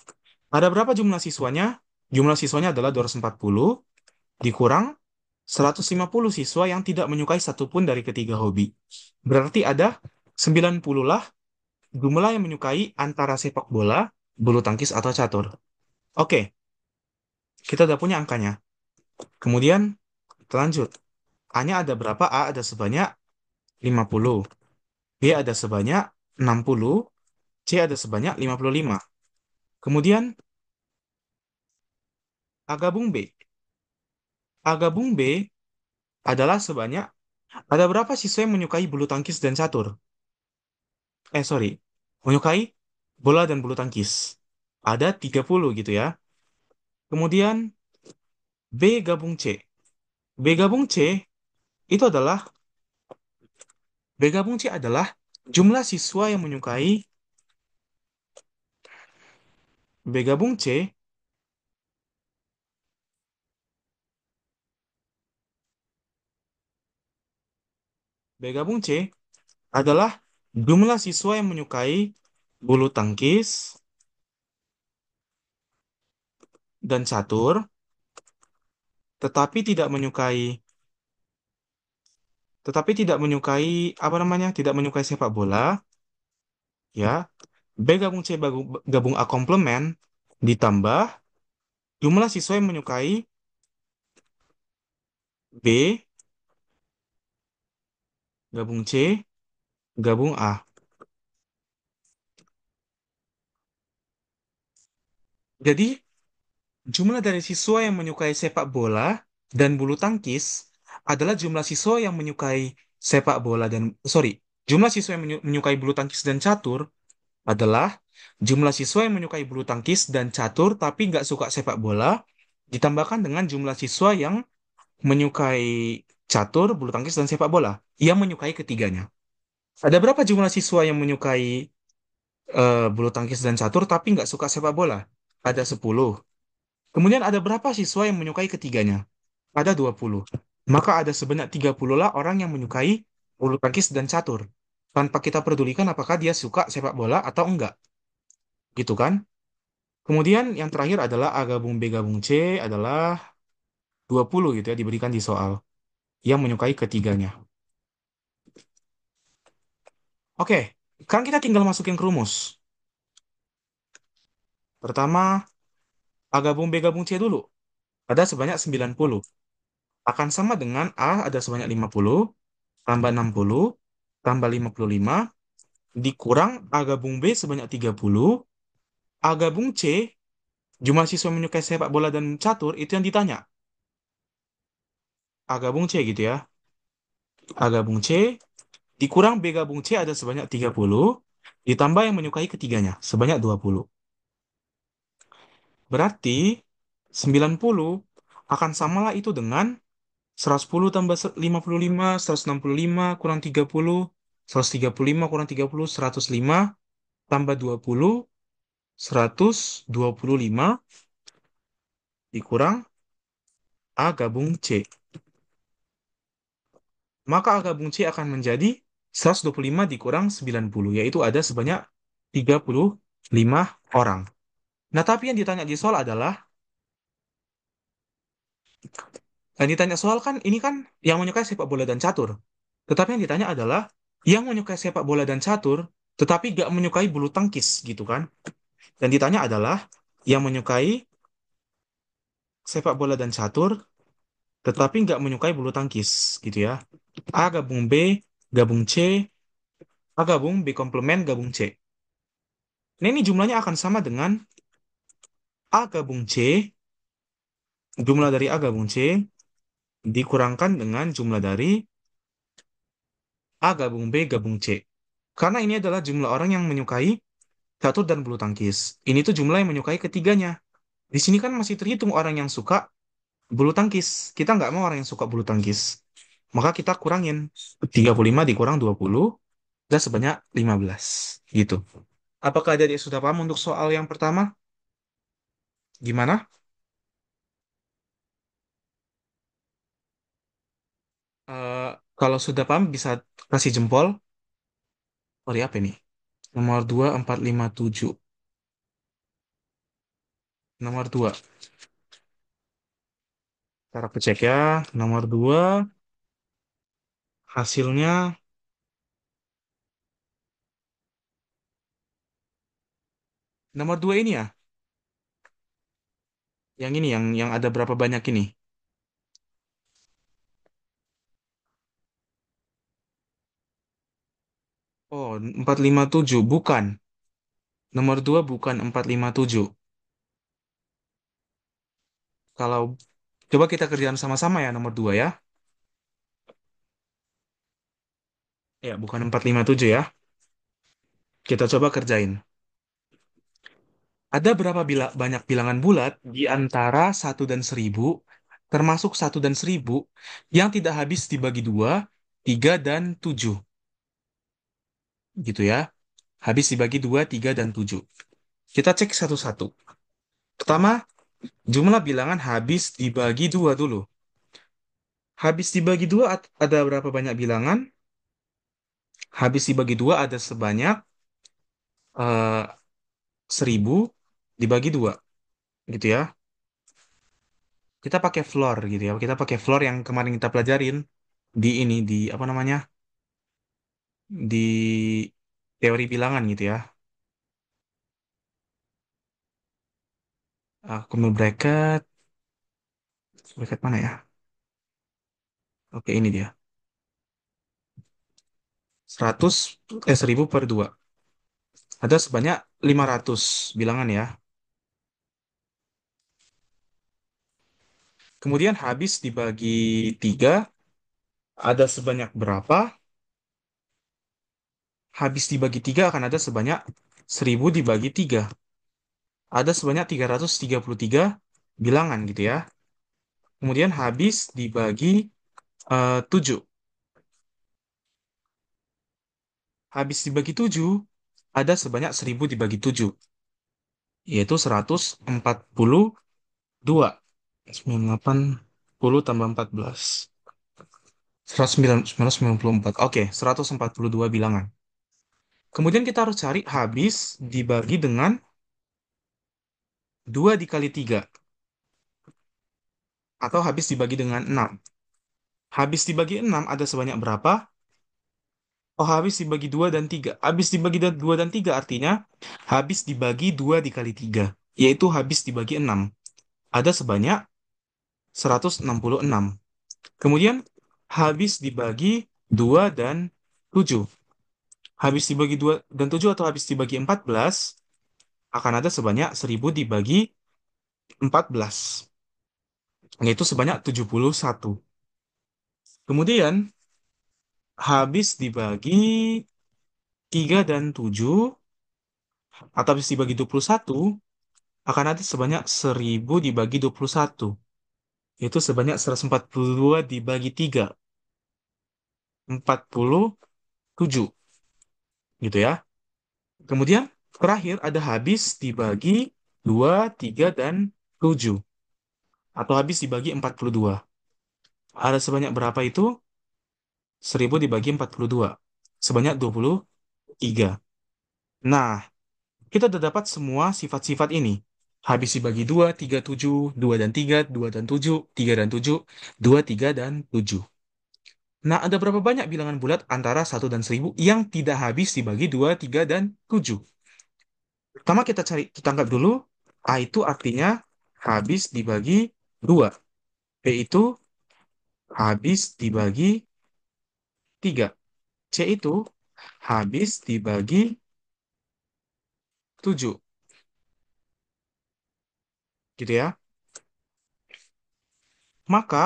Speaker 1: ada berapa jumlah siswanya? Jumlah siswanya adalah 240 dikurang 150 siswa yang tidak menyukai satupun dari ketiga hobi. Berarti ada 90 lah jumlah yang menyukai antara sepak bola, bulu tangkis, atau catur. Oke, kita udah punya angkanya. Kemudian, kita lanjut. A-nya ada berapa? A ada sebanyak 50. B ada sebanyak 60. C ada sebanyak 55. Kemudian, A gabung B. A gabung B adalah sebanyak, ada berapa siswa yang menyukai bulu tangkis dan catur? Sorry. Menyukai bola dan bulu tangkis. Ada 30 gitu ya. Kemudian, B gabung C. B gabung C itu adalah B gabung C adalah jumlah siswa yang menyukai B gabung C. B gabung C adalah jumlah siswa yang menyukai bulu tangkis dan catur, tetapi tidak menyukai tetapi tidak menyukai apa namanya? Tidak menyukai sepak bola, ya. B gabung C gabung A komplement ditambah jumlah siswa yang menyukai B gabung C gabung A. Jadi jumlah dari siswa yang menyukai sepak bola dan bulu tangkis adalah jumlah siswa yang menyukai sepak bola dan sorry, jumlah siswa yang menyukai bulu tangkis dan catur adalah jumlah siswa yang menyukai bulu tangkis dan catur tapi nggak suka sepak bola ditambahkan dengan jumlah siswa yang menyukai catur, bulu tangkis dan sepak bola yang menyukai ketiganya. Ada berapa jumlah siswa yang menyukai bulu tangkis dan catur tapi nggak suka sepak bola? Ada 10. Kemudian ada berapa siswa yang menyukai ketiganya? Ada 20. Maka ada sebanyak 30 lah orang yang menyukai bulu tangkis dan catur. Tanpa kita pedulikan apakah dia suka sepak bola atau enggak. Gitu kan? Kemudian yang terakhir adalah A gabung B gabung C adalah 20 gitu ya diberikan di soal. Yang menyukai ketiganya. Oke, sekarang kita tinggal masukin ke rumus. Pertama, A gabung B gabung C dulu. Ada sebanyak 90. Akan sama dengan A ada sebanyak 50, tambah 60, tambah 55, dikurang A gabung B sebanyak 30, A gabung C, jumlah siswa yang menyukai sepak bola dan catur, itu yang ditanya. A gabung C gitu ya. A gabung C, dikurang B gabung C ada sebanyak 30, ditambah yang menyukai ketiganya, sebanyak 20. Berarti 90 akan samalah itu dengan 110 tambah 55, 165 kurang 30, 135 kurang 30, 105 tambah 20, 125 dikurang A gabung C. Maka A gabung C akan menjadi 125 dikurang 90, yaitu ada sebanyak 35 orang. Nah, tapi yang ditanya di soal adalah, yang ditanya soal kan, ini kan yang menyukai sepak bola dan catur. Tetapi yang ditanya adalah, yang menyukai sepak bola dan catur, tetapi gak menyukai bulu tangkis, gitu kan. Dan ditanya adalah, yang menyukai sepak bola dan catur, tetapi nggak menyukai bulu tangkis, gitu ya. A gabung B, gabung C, A gabung B komplement gabung C. Nah, ini jumlahnya akan sama dengan A gabung C, jumlah dari A gabung C, dikurangkan dengan jumlah dari A gabung B gabung C. Karena ini adalah jumlah orang yang menyukai catur dan bulu tangkis. Ini tuh jumlah yang menyukai ketiganya. Di sini kan masih terhitung orang yang suka bulu tangkis. Kita nggak mau orang yang suka bulu tangkis. Maka kita kurangin 35 dikurang 20, dan sebanyak 15. Gitu. Apakah adik sudah paham untuk soal yang pertama? Gimana? Eh, Kalau sudah paham bisa kasih jempol. Sorry apa ini? Nomor 2457. Nomor 2. Cara aku cek ya. Nomor 2 hasilnya nomor 2 ini ya. Yang ini yang ada berapa banyak ini? Oh, 457 bukan. Nomor 2 bukan 457. Kalau coba kita kerjaan sama-sama ya nomor 2 ya. Ya, bukan 457 ya. Kita coba kerjain. Ada berapa banyak bilangan bulat di antara 1 dan 1000, termasuk 1 dan 1000, yang tidak habis dibagi 2, 3, dan 7. Gitu ya. Habis dibagi 2, 3, dan 7. Kita cek satu-satu. Pertama, jumlah bilangan habis dibagi 2 dulu. Habis dibagi 2 ada berapa banyak bilangan? Habis dibagi 2 ada sebanyak 1000 dibagi 2. Gitu ya. Kita pakai floor gitu ya. Kita pakai floor yang kemarin kita pelajarin. di ini di apa namanya? Di teori bilangan gitu ya. Aku mau bracket, bracket mana ya? Oke, ini dia. 1000 per 2. Ada sebanyak 500 bilangan ya. Kemudian habis dibagi 3 ada sebanyak berapa? Habis dibagi 3 akan ada sebanyak 1000 dibagi 3. Ada sebanyak 333 bilangan gitu ya. Kemudian habis dibagi 7. Habis dibagi 7 ada sebanyak 1000 dibagi 7, yaitu 142. 90 tambah 14. 994. Oke, 142 bilangan. Kemudian kita harus cari habis dibagi dengan 2 dikali 3. Atau habis dibagi dengan 6. Habis dibagi 6 ada sebanyak berapa? Oh, habis dibagi 2 dan 3. Habis dibagi 2 dan 3 artinya habis dibagi 2 dikali 3. Yaitu habis dibagi 6. Ada sebanyak 166. Kemudian habis dibagi 2 dan 7. Habis dibagi 2 dan 7 atau habis dibagi 14 akan ada sebanyak 1000 dibagi 14. Yaitu sebanyak 71. Kemudian habis dibagi 3 dan 7 atau habis dibagi 21 akan ada sebanyak 1000 dibagi 21. Yaitu sebanyak 142 dibagi 3. 47. Gitu ya. Kemudian terakhir ada habis dibagi 2, 3, dan 7. Atau habis dibagi 42. Ada sebanyak berapa itu? 1000 dibagi 42. Sebanyak 23. Nah, kita udah dapat semua sifat-sifat ini. Habis dibagi 2, 3, 7, 2 dan 3, 2 dan 7, 3 dan 7, 2, 3 dan 7. Nah, ada berapa banyak bilangan bulat antara 1 dan 1000 yang tidak habis dibagi 2, 3, dan 7? Pertama kita anggap dulu A itu artinya habis dibagi 2. B itu habis dibagi 3. C itu habis dibagi 7. Gitu ya. Maka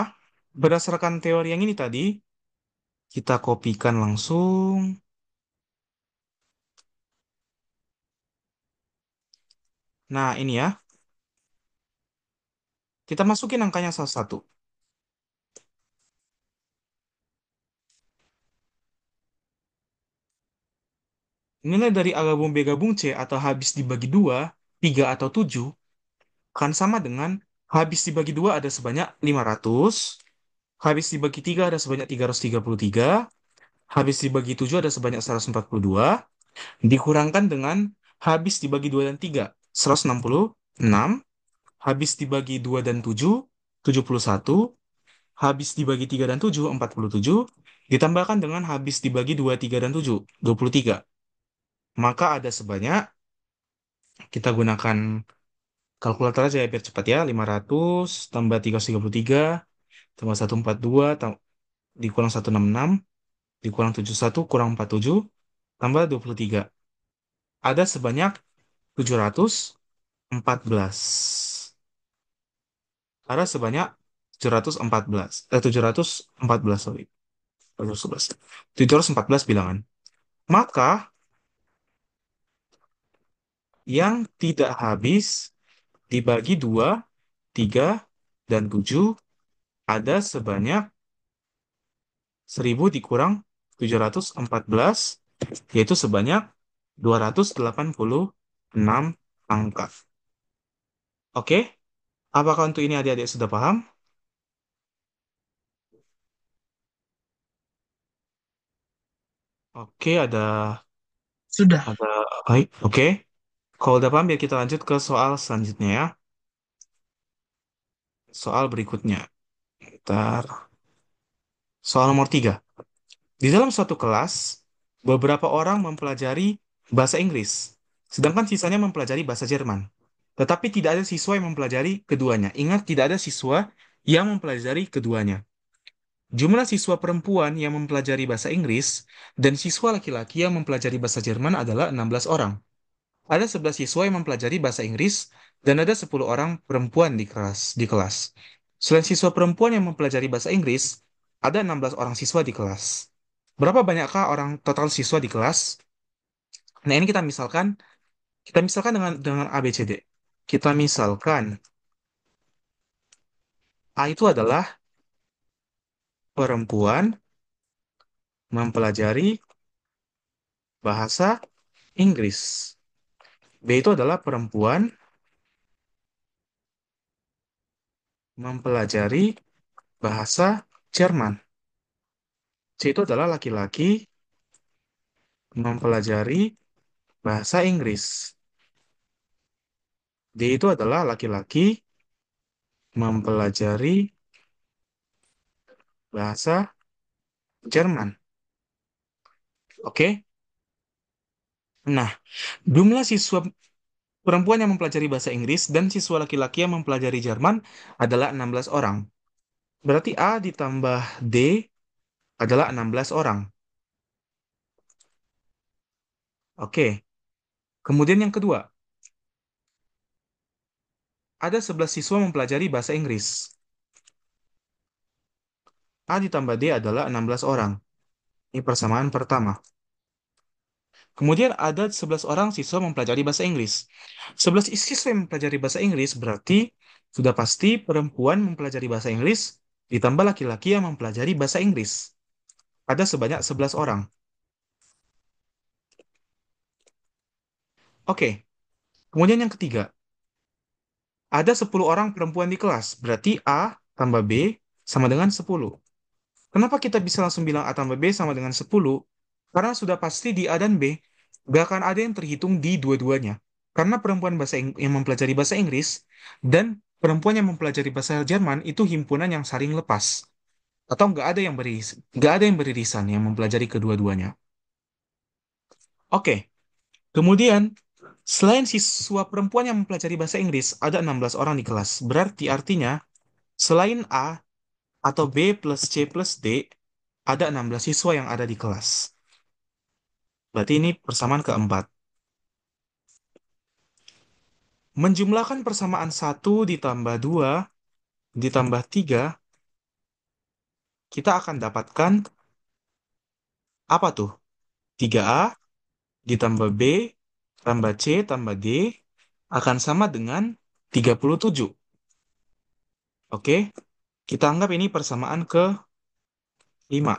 Speaker 1: berdasarkan teori yang ini tadi, kita kopikan langsung. Nah, ini ya. Kita masukin angkanya salah satu. Nilai dari A gabung B gabung C atau habis dibagi 2, 3 atau 7 kan sama dengan habis dibagi 2 ada sebanyak 500, habis dibagi 3 ada sebanyak 333, habis dibagi 7 ada sebanyak 142, dikurangkan dengan habis dibagi 2 dan 3, 166, habis dibagi 2 dan 7, 71, habis dibagi 3 dan 7, 47, ditambahkan dengan habis dibagi 2, 3 dan 7, 23. Maka ada sebanyak, kita gunakan kalkulator aja ya biar cepat ya, 500 tambah 333 tambah 142 dikurang 166 dikurang 71 kurang 47 tambah 23. Ada sebanyak 714. Ada sebanyak 714. 714, sorry. 711. 714 bilangan. Maka yang tidak habis dibagi 2, 3, dan 7 ada sebanyak 1000 dikurang 714, yaitu sebanyak 286 angka. Oke, apakah untuk ini adik-adik sudah paham? Oke,
Speaker 2: Sudah.
Speaker 1: ada baik. Oke, kalau udah paham, biar kita lanjut ke soal selanjutnya ya. Soal berikutnya. Bentar. Soal nomor 3. Di dalam suatu kelas, beberapa orang mempelajari bahasa Inggris, sedangkan sisanya mempelajari bahasa Jerman. Tetapi tidak ada siswa yang mempelajari keduanya. Ingat, tidak ada siswa yang mempelajari keduanya. Jumlah siswa perempuan yang mempelajari bahasa Inggris dan siswa laki-laki yang mempelajari bahasa Jerman adalah 16 orang. Ada 11 siswa yang mempelajari bahasa Inggris dan ada 10 orang perempuan di kelas. Selain siswa perempuan yang mempelajari bahasa Inggris, ada 16 orang siswa di kelas. Berapa banyakkah orang total siswa di kelas? Nah, ini kita misalkan dengan A, B, C, D. Kita misalkan A itu adalah perempuan mempelajari bahasa Inggris. B itu adalah perempuan mempelajari bahasa Jerman. C itu adalah laki-laki mempelajari bahasa Inggris. D itu adalah laki-laki mempelajari bahasa Jerman. Oke? Nah, jumlah siswa perempuan yang mempelajari bahasa Inggris dan siswa laki-laki yang mempelajari Jerman adalah 16 orang. Berarti A ditambah D adalah 16 orang. Oke. Kemudian yang kedua, ada 11 siswa mempelajari bahasa Inggris. A ditambah D adalah 16 orang. Ini persamaan pertama. Kemudian ada 11 orang siswa mempelajari bahasa Inggris. 11 siswa yang mempelajari bahasa Inggris berarti sudah pasti perempuan mempelajari bahasa Inggris ditambah laki-laki yang mempelajari bahasa Inggris. Ada sebanyak 11 orang. Oke, kemudian yang ketiga. Ada 10 orang perempuan di kelas. Berarti A tambah B sama dengan 10. Kenapa kita bisa langsung bilang A tambah B sama dengan 10? Karena sudah pasti di A dan B gak akan ada yang terhitung di dua-duanya. Karena perempuan yang mempelajari bahasa Inggris dan perempuan yang mempelajari bahasa Jerman itu himpunan yang saling lepas. Atau nggak ada yang beririsan yang mempelajari kedua-duanya. Oke, kemudian selain siswa perempuan yang mempelajari bahasa Inggris, ada 16 orang di kelas. Berarti artinya selain A atau B plus C plus D, ada 16 siswa yang ada di kelas. Berarti ini persamaan keempat. Menjumlahkan persamaan satu ditambah 2 ditambah 3, kita akan dapatkan apa tuh? 3A ditambah B tambah C tambah D akan sama dengan 37. Oke, kita anggap ini persamaan ke-5.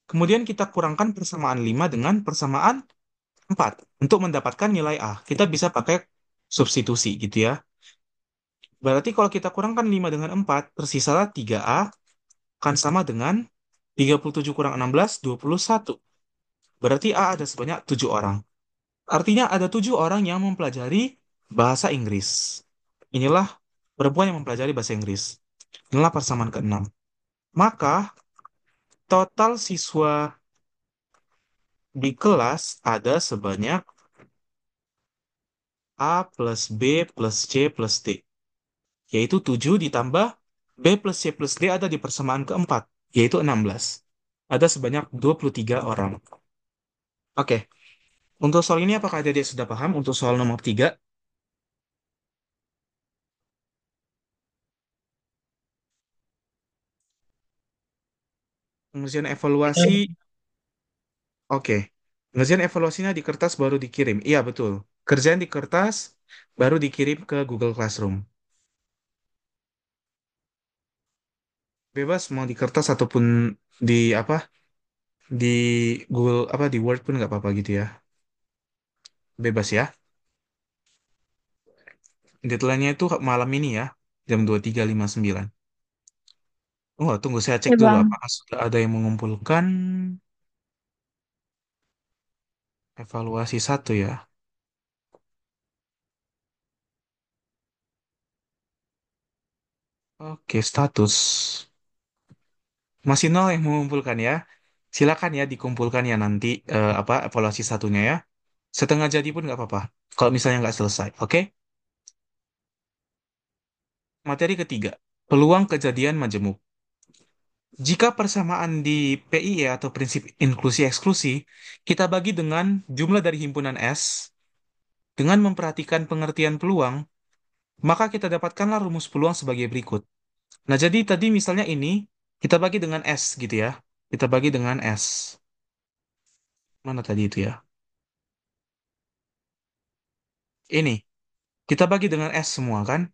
Speaker 1: Kemudian kita kurangkan persamaan 5 dengan persamaan 4 untuk mendapatkan nilai A. Kita bisa pakai substitusi gitu ya. Berarti kalau kita kurangkan 5 dengan 4, tersisalah 3A akan sama dengan 37 kurang 16, 21. Berarti A ada sebanyak 7 orang. Artinya ada 7 orang yang mempelajari bahasa Inggris. Inilah perempuan yang mempelajari bahasa Inggris. Inilah persamaan ke-6. Maka total siswa di kelas ada sebanyak A plus B plus C plus D. Yaitu 7 ditambah B plus C plus D ada di persamaan keempat, yaitu 16. Ada sebanyak 23 orang. Oke, untuk soal ini apakah adik sudah paham untuk soal nomor 3? Pengerjaan evaluasi, oke. Pengerjaan evaluasinya di kertas baru dikirim. Iya, betul. Kerjaan di kertas baru dikirim ke Google Classroom. Bebas mau di kertas ataupun di apa? Di Google apa di Word pun nggak apa-apa gitu ya. Bebas ya. Deadline-nya itu malam ini ya, jam 23.59. Oh, tunggu saya cek
Speaker 2: Ya
Speaker 1: dulu
Speaker 2: Bang,
Speaker 1: apakah sudah ada yang mengumpulkan evaluasi satu ya. Oke, status. Masih nol yang mengumpulkan ya. Silakan ya dikumpulkan ya nanti apa evaluasi satunya ya. Setengah jadi pun nggak apa-apa. Kalau misalnya nggak selesai, oke? Materi ketiga, peluang kejadian majemuk. Jika persamaan di PIE atau prinsip inklusi eksklusi, kita bagi dengan jumlah dari himpunan S, dengan memperhatikan pengertian peluang, maka kita dapatkanlah rumus peluang sebagai berikut. Nah, jadi tadi misalnya ini, kita bagi dengan S gitu ya. Kita bagi dengan S. Mana tadi itu ya? Ini, kita bagi dengan S semua kan?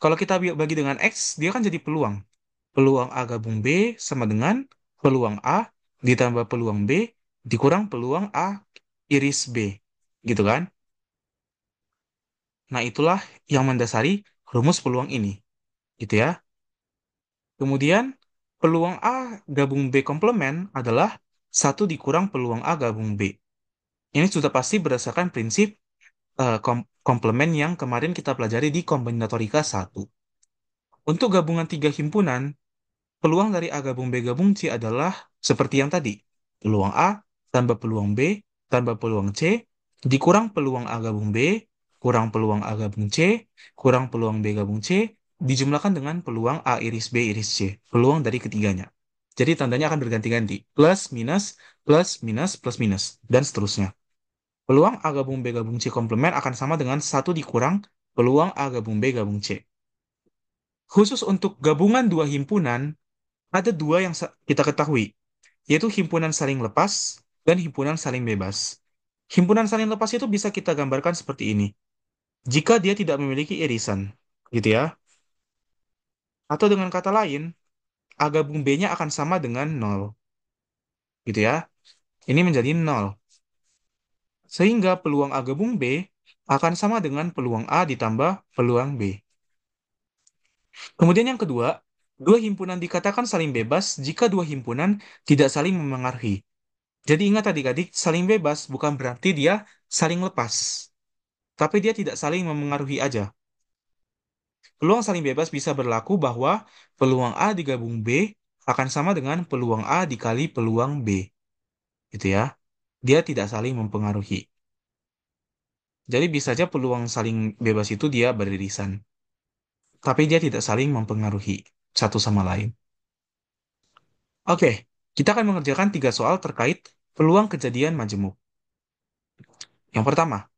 Speaker 1: Kalau kita bagi dengan X, dia kan jadi peluang. Peluang A gabung B sama dengan peluang A ditambah peluang B dikurang peluang A iris B. Gitu kan? Nah, itulah yang mendasari rumus peluang ini. Gitu ya. Kemudian, peluang A gabung B komplement adalah satu dikurang peluang A gabung B. Ini sudah pasti berdasarkan prinsip komplement yang kemarin kita pelajari di kombinatorika satu. Untuk gabungan tiga himpunan, peluang dari A gabung B gabung C adalah seperti yang tadi. Peluang A tambah peluang B tambah peluang C dikurang peluang A gabung B kurang peluang A gabung C kurang peluang B gabung C dijumlahkan dengan peluang A iris B iris C. Peluang dari ketiganya. Jadi tandanya akan berganti-ganti. Plus, minus, plus, minus, plus, minus. Dan seterusnya. Peluang A gabung B gabung C komplement akan sama dengan satu dikurang peluang A gabung B gabung C. Khusus untuk gabungan dua himpunan, ada dua yang kita ketahui, yaitu himpunan saling lepas dan himpunan saling bebas. Himpunan saling lepas itu bisa kita gambarkan seperti ini. Jika dia tidak memiliki irisan, gitu ya. Atau dengan kata lain, A gabung B-nya akan sama dengan nol, gitu ya. Ini menjadi nol. Sehingga peluang A gabung B akan sama dengan peluang A ditambah peluang B. Kemudian yang kedua, dua himpunan dikatakan saling bebas jika dua himpunan tidak saling memengaruhi. Jadi ingat adik-adik, saling bebas bukan berarti dia saling lepas. Tapi dia tidak saling memengaruhi aja. Peluang saling bebas bisa berlaku bahwa peluang A digabung B akan sama dengan peluang A dikali peluang B. Gitu ya. Dia tidak saling mempengaruhi. Jadi bisa saja peluang saling bebas itu dia beririsan. Tapi dia tidak saling mempengaruhi satu sama lain. Oke, kita akan mengerjakan tiga soal terkait peluang kejadian majemuk. Yang pertama,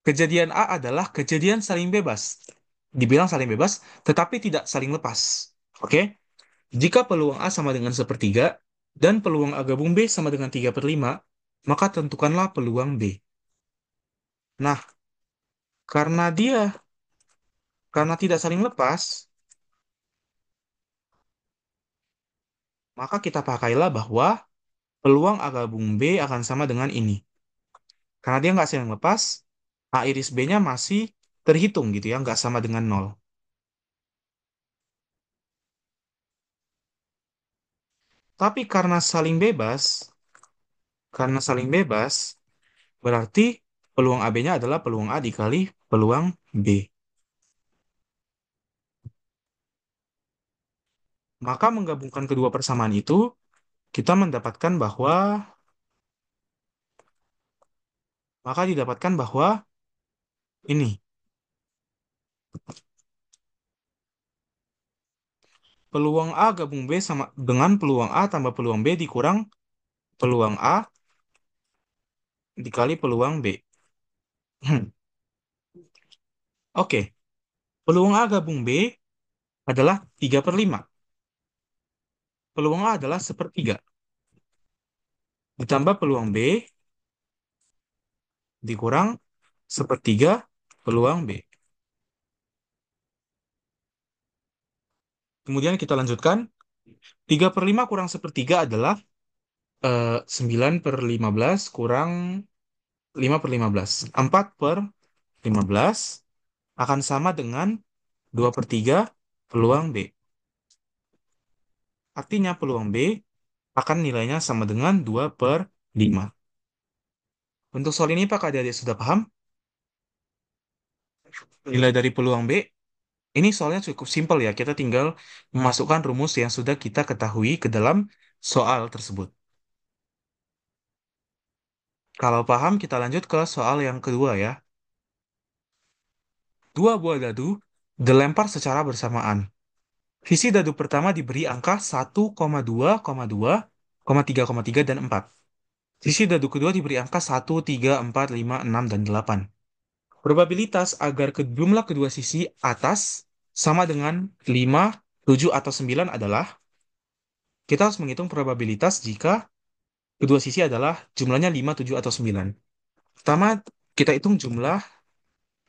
Speaker 1: kejadian A adalah kejadian saling bebas. Dibilang saling bebas, tetapi tidak saling lepas. Oke? Jika peluang A sama dengan sepertiga, dan peluang A gabung B sama dengan 3/5, maka tentukanlah peluang B. Nah, karena karena tidak saling lepas, maka kita pakailah bahwa peluang A gabung B akan sama dengan ini. Karena dia nggak saling lepas, A iris B-nya masih terhitung gitu ya, nggak sama dengan nol. Tapi karena saling bebas, berarti peluang AB-nya adalah peluang A dikali peluang B. Maka menggabungkan kedua persamaan itu, kita mendapatkan bahwa, maka didapatkan bahwa ini, peluang A gabung B sama dengan peluang A tambah peluang B dikurang peluang A dikali peluang B. Oke, peluang A gabung B adalah 3/5. Peluang A adalah sepertiga. Ditambah peluang B dikurang sepertiga peluang B. Kemudian kita lanjutkan. 3/5 kurang sepertiga adalah 9/15 kurang 5/15. 4/15 akan sama dengan 2/3 peluang B. Artinya peluang B akan nilainya sama dengan 2/5. Untuk soal ini, Pak, adik-adik sudah paham? Nilai dari peluang B? Ini soalnya cukup simpel ya, kita tinggal memasukkan rumus yang sudah kita ketahui ke dalam soal tersebut. Kalau paham, kita lanjut ke soal yang kedua ya. Dua buah dadu dilempar secara bersamaan. Sisi dadu pertama diberi angka 1,2,2,3,3 dan 4. Sisi dadu kedua diberi angka 1, 3, 4, 5, 6, dan 8. Probabilitas agar jumlah kedua sisi atas sama dengan 5, 7, atau 9 adalah, kita harus menghitung probabilitas jika kedua sisi adalah jumlahnya 5, 7, atau 9. Pertama, kita hitung jumlah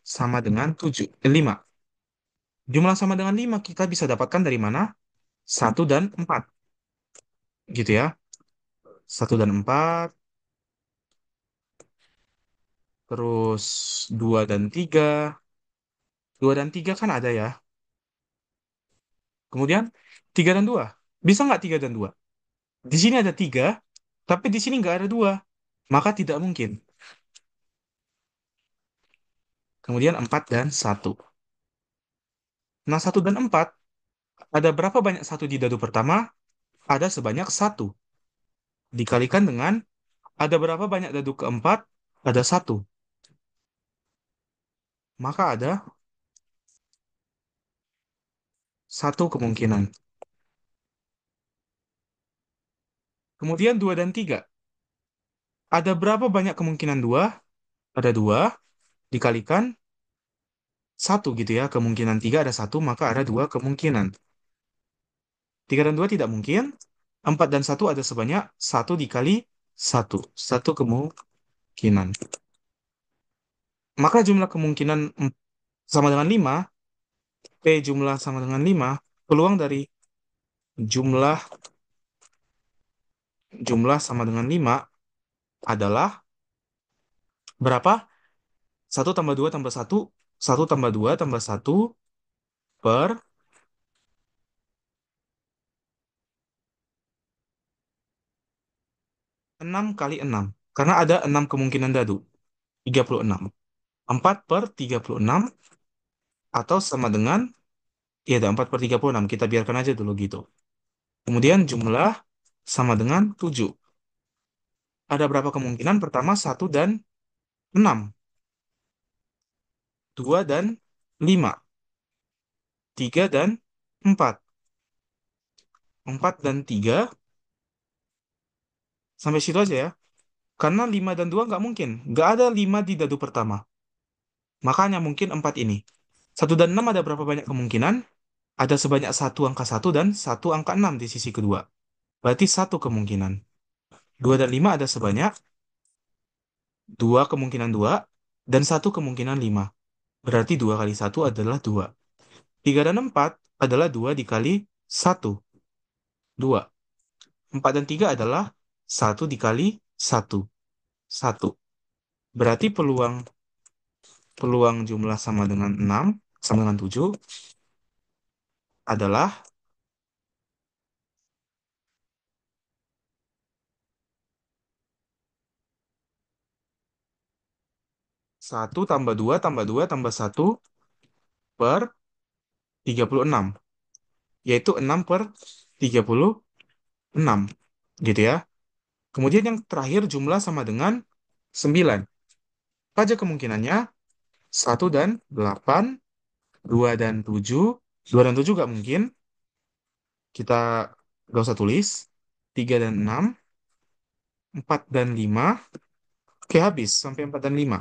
Speaker 1: sama dengan 5. Jumlah sama dengan 5 kita bisa dapatkan dari mana? 1 dan 4. Gitu ya. 1 dan 4. Terus 2 dan 3. 2 dan 3 kan ada ya. Kemudian 3 dan 2. Bisa nggak 3 dan 2? Di sini ada 3, tapi di sini nggak ada 2. Maka tidak mungkin. Kemudian 4 dan 1. Nah, 1 dan 4, ada berapa banyak satu di dadu pertama? Ada sebanyak 1. Dikalikan dengan ada berapa banyak dadu keempat? Ada 1. Maka ada 1 kemungkinan. Kemudian 2 dan 3. Ada berapa banyak kemungkinan 2? Ada 2. Dikalikan 1 gitu ya. Kemungkinan 3 ada 1, maka ada 2 kemungkinan. 3 dan 2 tidak mungkin. 4 dan 1 ada sebanyak 1 dikali 1. 1 kemungkinan. Maka jumlah kemungkinan sama dengan 5. P jumlah sama dengan 5. Peluang dari jumlah jumlah sama dengan 5 adalah berapa? 1 tambah 2 tambah 1. 1 tambah 2 tambah 1 per 6 kali 6. Karena ada 6 kemungkinan dadu. 36. 4 per 36 atau sama dengan, ya ada 4 per 36. Kita biarkan aja dulu gitu. Kemudian jumlah sama dengan 7. Ada berapa kemungkinan? Pertama 1 dan 6. 2 dan 5. 3 dan 4. 4 dan 3. Sampai situ aja ya. Karena 5 dan 2 nggak mungkin. Nggak ada 5 di dadu pertama. Makanya mungkin 4 ini. 1 dan 6 ada berapa banyak kemungkinan? Ada sebanyak satu angka 1 dan satu angka 6 di sisi kedua. Berarti 1 kemungkinan. 2 dan 5 ada sebanyak 2 kemungkinan 2 dan 1 kemungkinan 5. Berarti 2 kali 1 adalah 2. 3 dan 4 adalah 2 dikali 1. 2. 4 dan 3 adalah 1 dikali 1. 1. Berarti peluang peluang jumlah sama dengan 6, sama dengan 7 adalah 1 tambah 2 tambah 2 tambah 1 per 36. Yaitu 6 per 36. Gitu ya. Kemudian yang terakhir jumlah sama dengan 9. Apa aja kemungkinannya? 1 dan 8, 2 dan 7. 2 dan 7 gak mungkin. Kita gak usah tulis. 3 dan 6, 4 dan 5. Oke, habis sampai 4 dan 5.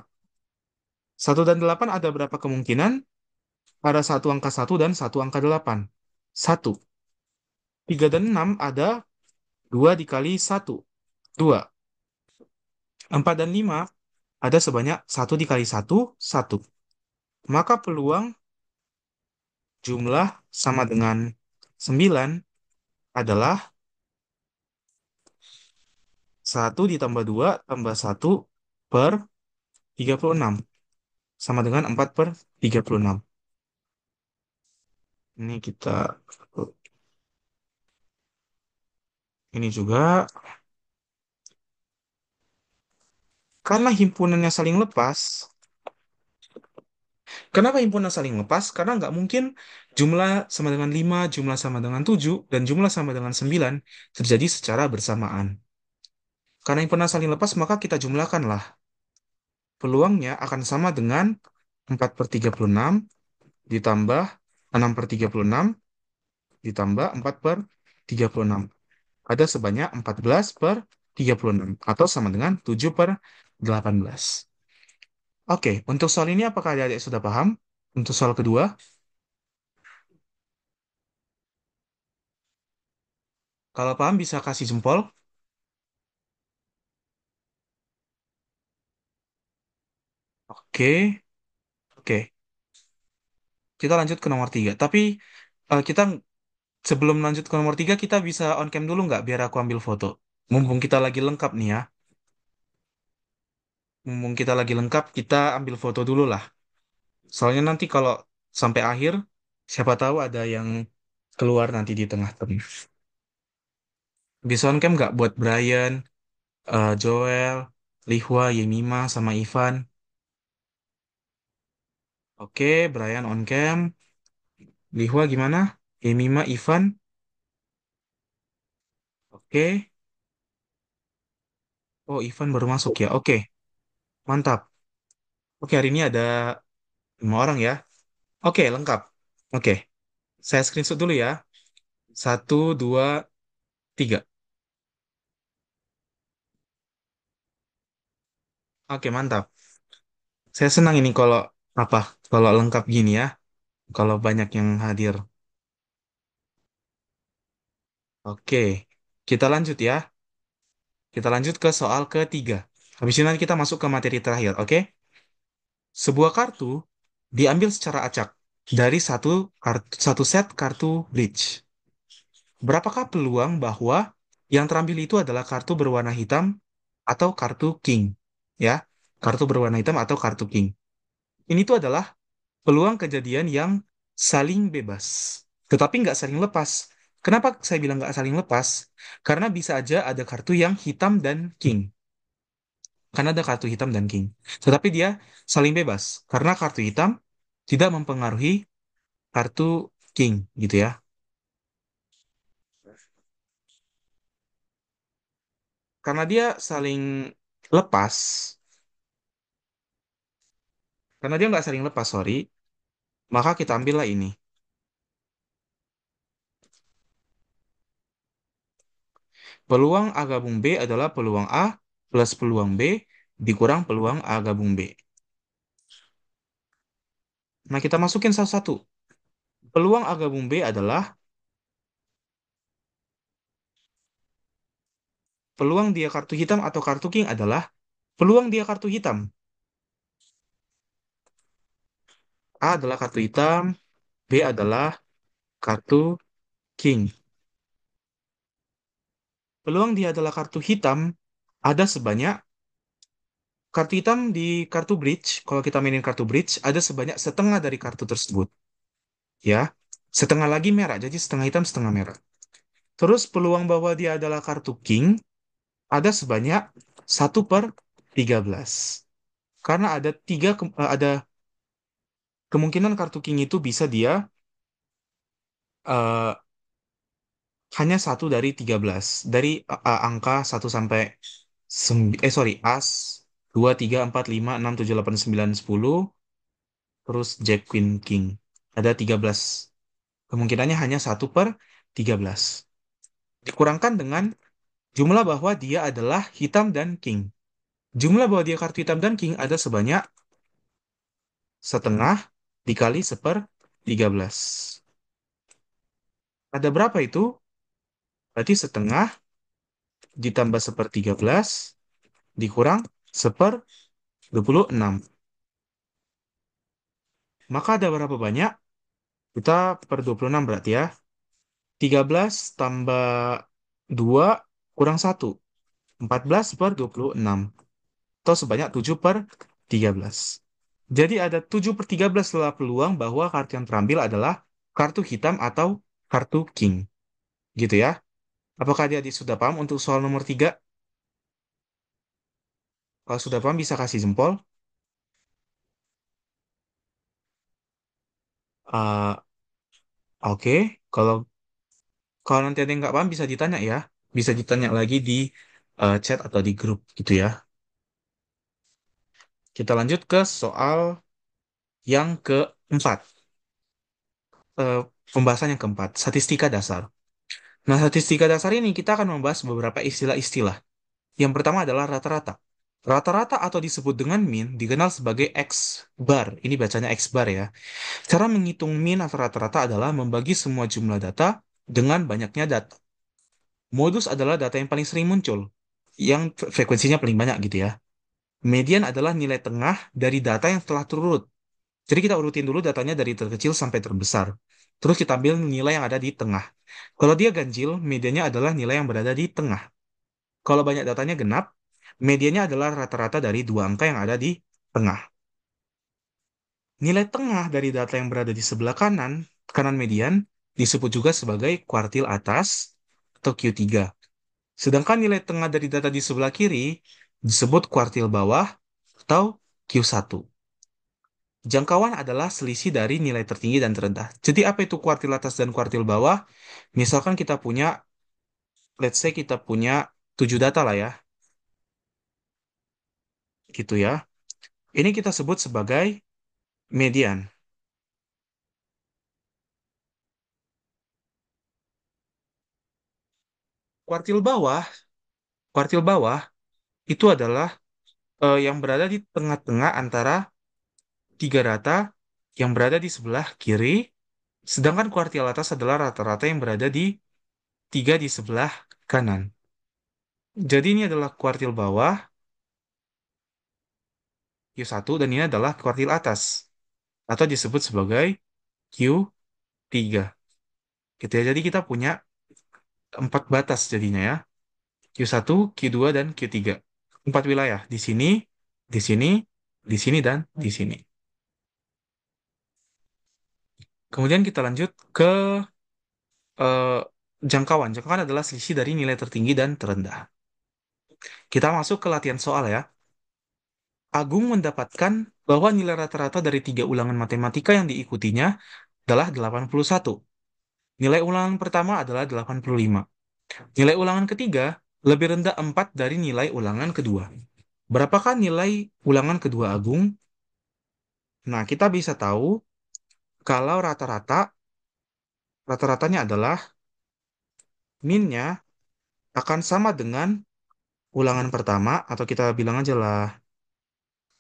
Speaker 1: 1 dan 8 ada berapa kemungkinan? Ada satu angka 1 dan satu angka 8. 1. 3 dan 6 ada 2 dikali 1. 2. 4 dan 5 ada sebanyak 1 dikali 1. 1. Maka peluang jumlah sama dengan 9 adalah 1 ditambah 2 tambah 1 per 36. Sama dengan 4 per 36. Ini kita, ini juga, karena himpunannya saling lepas, Kenapa himpunan saling lepas? Karena nggak mungkin jumlah sama dengan 5, jumlah sama dengan 7, dan jumlah sama dengan 9 terjadi secara bersamaan. Karena himpunan saling lepas, maka kita jumlahkanlah. Peluangnya akan sama dengan 4/36 ditambah 6/36 ditambah 4/36. Ada sebanyak 14/36 atau sama dengan 7/18. Oke, untuk soal ini apakah adik-adik sudah paham? Untuk soal kedua, kalau paham bisa kasih jempol. Oke, oke. Kita lanjut ke nomor tiga. Tapi kita sebelum lanjut ke nomor tiga, kita bisa on cam dulu nggak? Biar aku ambil foto. Mumpung kita lagi lengkap nih ya. Mumpung kita lagi lengkap, kita ambil foto dulu lah. Soalnya nanti kalau sampai akhir, siapa tahu ada yang keluar nanti di tengah-tengah. Bisa on cam nggak buat Brian, Joel, Lihua, Yemima, sama Ivan? Oke, Brian on cam. Lihua gimana? Yemima, Ivan? Oke. Oh, Ivan baru masuk ya. Oke, mantap. Oke, hari ini ada 5 orang ya. Oke, lengkap. Oke, saya screenshot dulu ya. Satu, dua, tiga. Oke, mantap. Saya senang ini kalau apa? Kalau lengkap gini ya. Kalau banyak yang hadir. Oke, kita lanjut ya. Kita lanjut ke soal ketiga. Habis ini nanti kita masuk ke materi terakhir, oke? Sebuah kartu diambil secara acak dari satu set kartu bridge. Berapakah peluang bahwa yang terambil itu adalah kartu berwarna hitam atau kartu king? Ya, kartu berwarna hitam atau kartu king. Ini tuh adalah peluang kejadian yang saling bebas, tetapi nggak saling lepas. Kenapa saya bilang nggak saling lepas? Karena bisa aja ada kartu yang hitam dan king. Karena ada kartu hitam dan king. Tetapi dia saling bebas. Karena kartu hitam tidak mempengaruhi kartu king, gitu ya. Karena dia saling lepas, karena dia nggak saling lepas, sorry, maka kita ambillah ini. Peluang A gabung B adalah peluang A plus peluang B dikurang peluang A gabung B. Nah, kita masukin satu-satu. Peluang A gabung B adalah peluang dia kartu hitam atau kartu king adalah peluang dia kartu hitam. A adalah kartu hitam, B adalah kartu king. Peluang dia adalah kartu hitam ada sebanyak kartu hitam di kartu bridge. Kalau kita mainin kartu bridge, ada sebanyak setengah dari kartu tersebut. Ya, setengah lagi merah, jadi setengah hitam, setengah merah. Terus peluang bahwa dia adalah kartu king ada sebanyak 1/13. Karena ada kemungkinan kartu king itu bisa dia eh, hanya satu dari 13. Dari angka satu sampai sorry, as 2, 3, 4, 5, 6, 7, 8, 9, 10, terus Jack, Queen, King. Ada 13. Kemungkinannya hanya 1/13. Dikurangkan dengan jumlah bahwa dia adalah hitam dan king. Jumlah bahwa dia kartu hitam dan king ada sebanyak setengah dikali 1/13. Ada berapa itu? Berarti setengah ditambah 1/13 dikurang 1/26. Maka ada berapa banyak? Kita per 26 berarti ya. 13 tambah 2 kurang 1. 14/26. Atau sebanyak 7/13. Jadi ada 7/13 adalah peluang bahwa kartu yang terambil adalah kartu hitam atau kartu king. Gitu ya. Apakah adik-adik sudah paham untuk soal nomor 3? Kalau sudah paham bisa kasih jempol. Eh, oke, Kalau kalau nanti ada yang nggak paham bisa ditanya ya. Bisa ditanya lagi di chat atau di grup gitu ya. Kita lanjut ke soal yang keempat. Eh, Pembahasan yang keempat, statistika dasar. Nah, statistika dasar ini kita akan membahas beberapa istilah-istilah. Yang pertama adalah rata-rata. Rata-rata atau disebut dengan mean dikenal sebagai X bar. Ini bacanya X bar ya. Cara menghitung mean atau rata-rata adalah membagi semua jumlah data dengan banyaknya data. Modus adalah data yang paling sering muncul, yang frekuensinya paling banyak gitu ya. Median adalah nilai tengah dari data yang telah turut. Jadi kita urutin dulu datanya dari terkecil sampai terbesar. Terus kita ambil nilai yang ada di tengah. Kalau dia ganjil, mediannya adalah nilai yang berada di tengah. Kalau banyak datanya genap, mediannya adalah rata-rata dari dua angka yang ada di tengah. Nilai tengah dari data yang berada di sebelah kanan, kanan median, disebut juga sebagai kuartil atas atau Q3. Sedangkan nilai tengah dari data di sebelah kiri disebut kuartil bawah atau Q1. Jangkauan adalah selisih dari nilai tertinggi dan terendah. Jadi apa itu kuartil atas dan kuartil bawah? Misalkan kita punya, let's say kita punya 7 data lah ya, gitu ya. Ini kita sebut sebagai median. Kuartil bawah, kuartil bawah itu adalah yang berada di tengah-tengah antara tiga data yang berada di sebelah kiri, sedangkan kuartil atas adalah rata-rata yang berada di tiga di sebelah kanan. Jadi ini adalah kuartil bawah, Q1, dan ini adalah kuartil atas, atau disebut sebagai Q3. Gitu ya. Jadi kita punya empat batas jadinya ya. Q1, Q2, dan Q3. Empat wilayah. Di sini, di sini, di sini, dan di sini. Kemudian kita lanjut ke eh, jangkauan. Jangkauan adalah selisih dari nilai tertinggi dan terendah. Kita masuk ke latihan soal ya. Agung mendapatkan bahwa nilai rata-rata dari tiga ulangan matematika yang diikutinya adalah 81. Nilai ulangan pertama adalah 85. Nilai ulangan ketiga lebih rendah 4 dari nilai ulangan kedua. Berapakah nilai ulangan kedua Agung? Nah, kita bisa tahu kalau rata-ratanya adalah minnya akan sama dengan ulangan pertama, atau kita bilang aja lah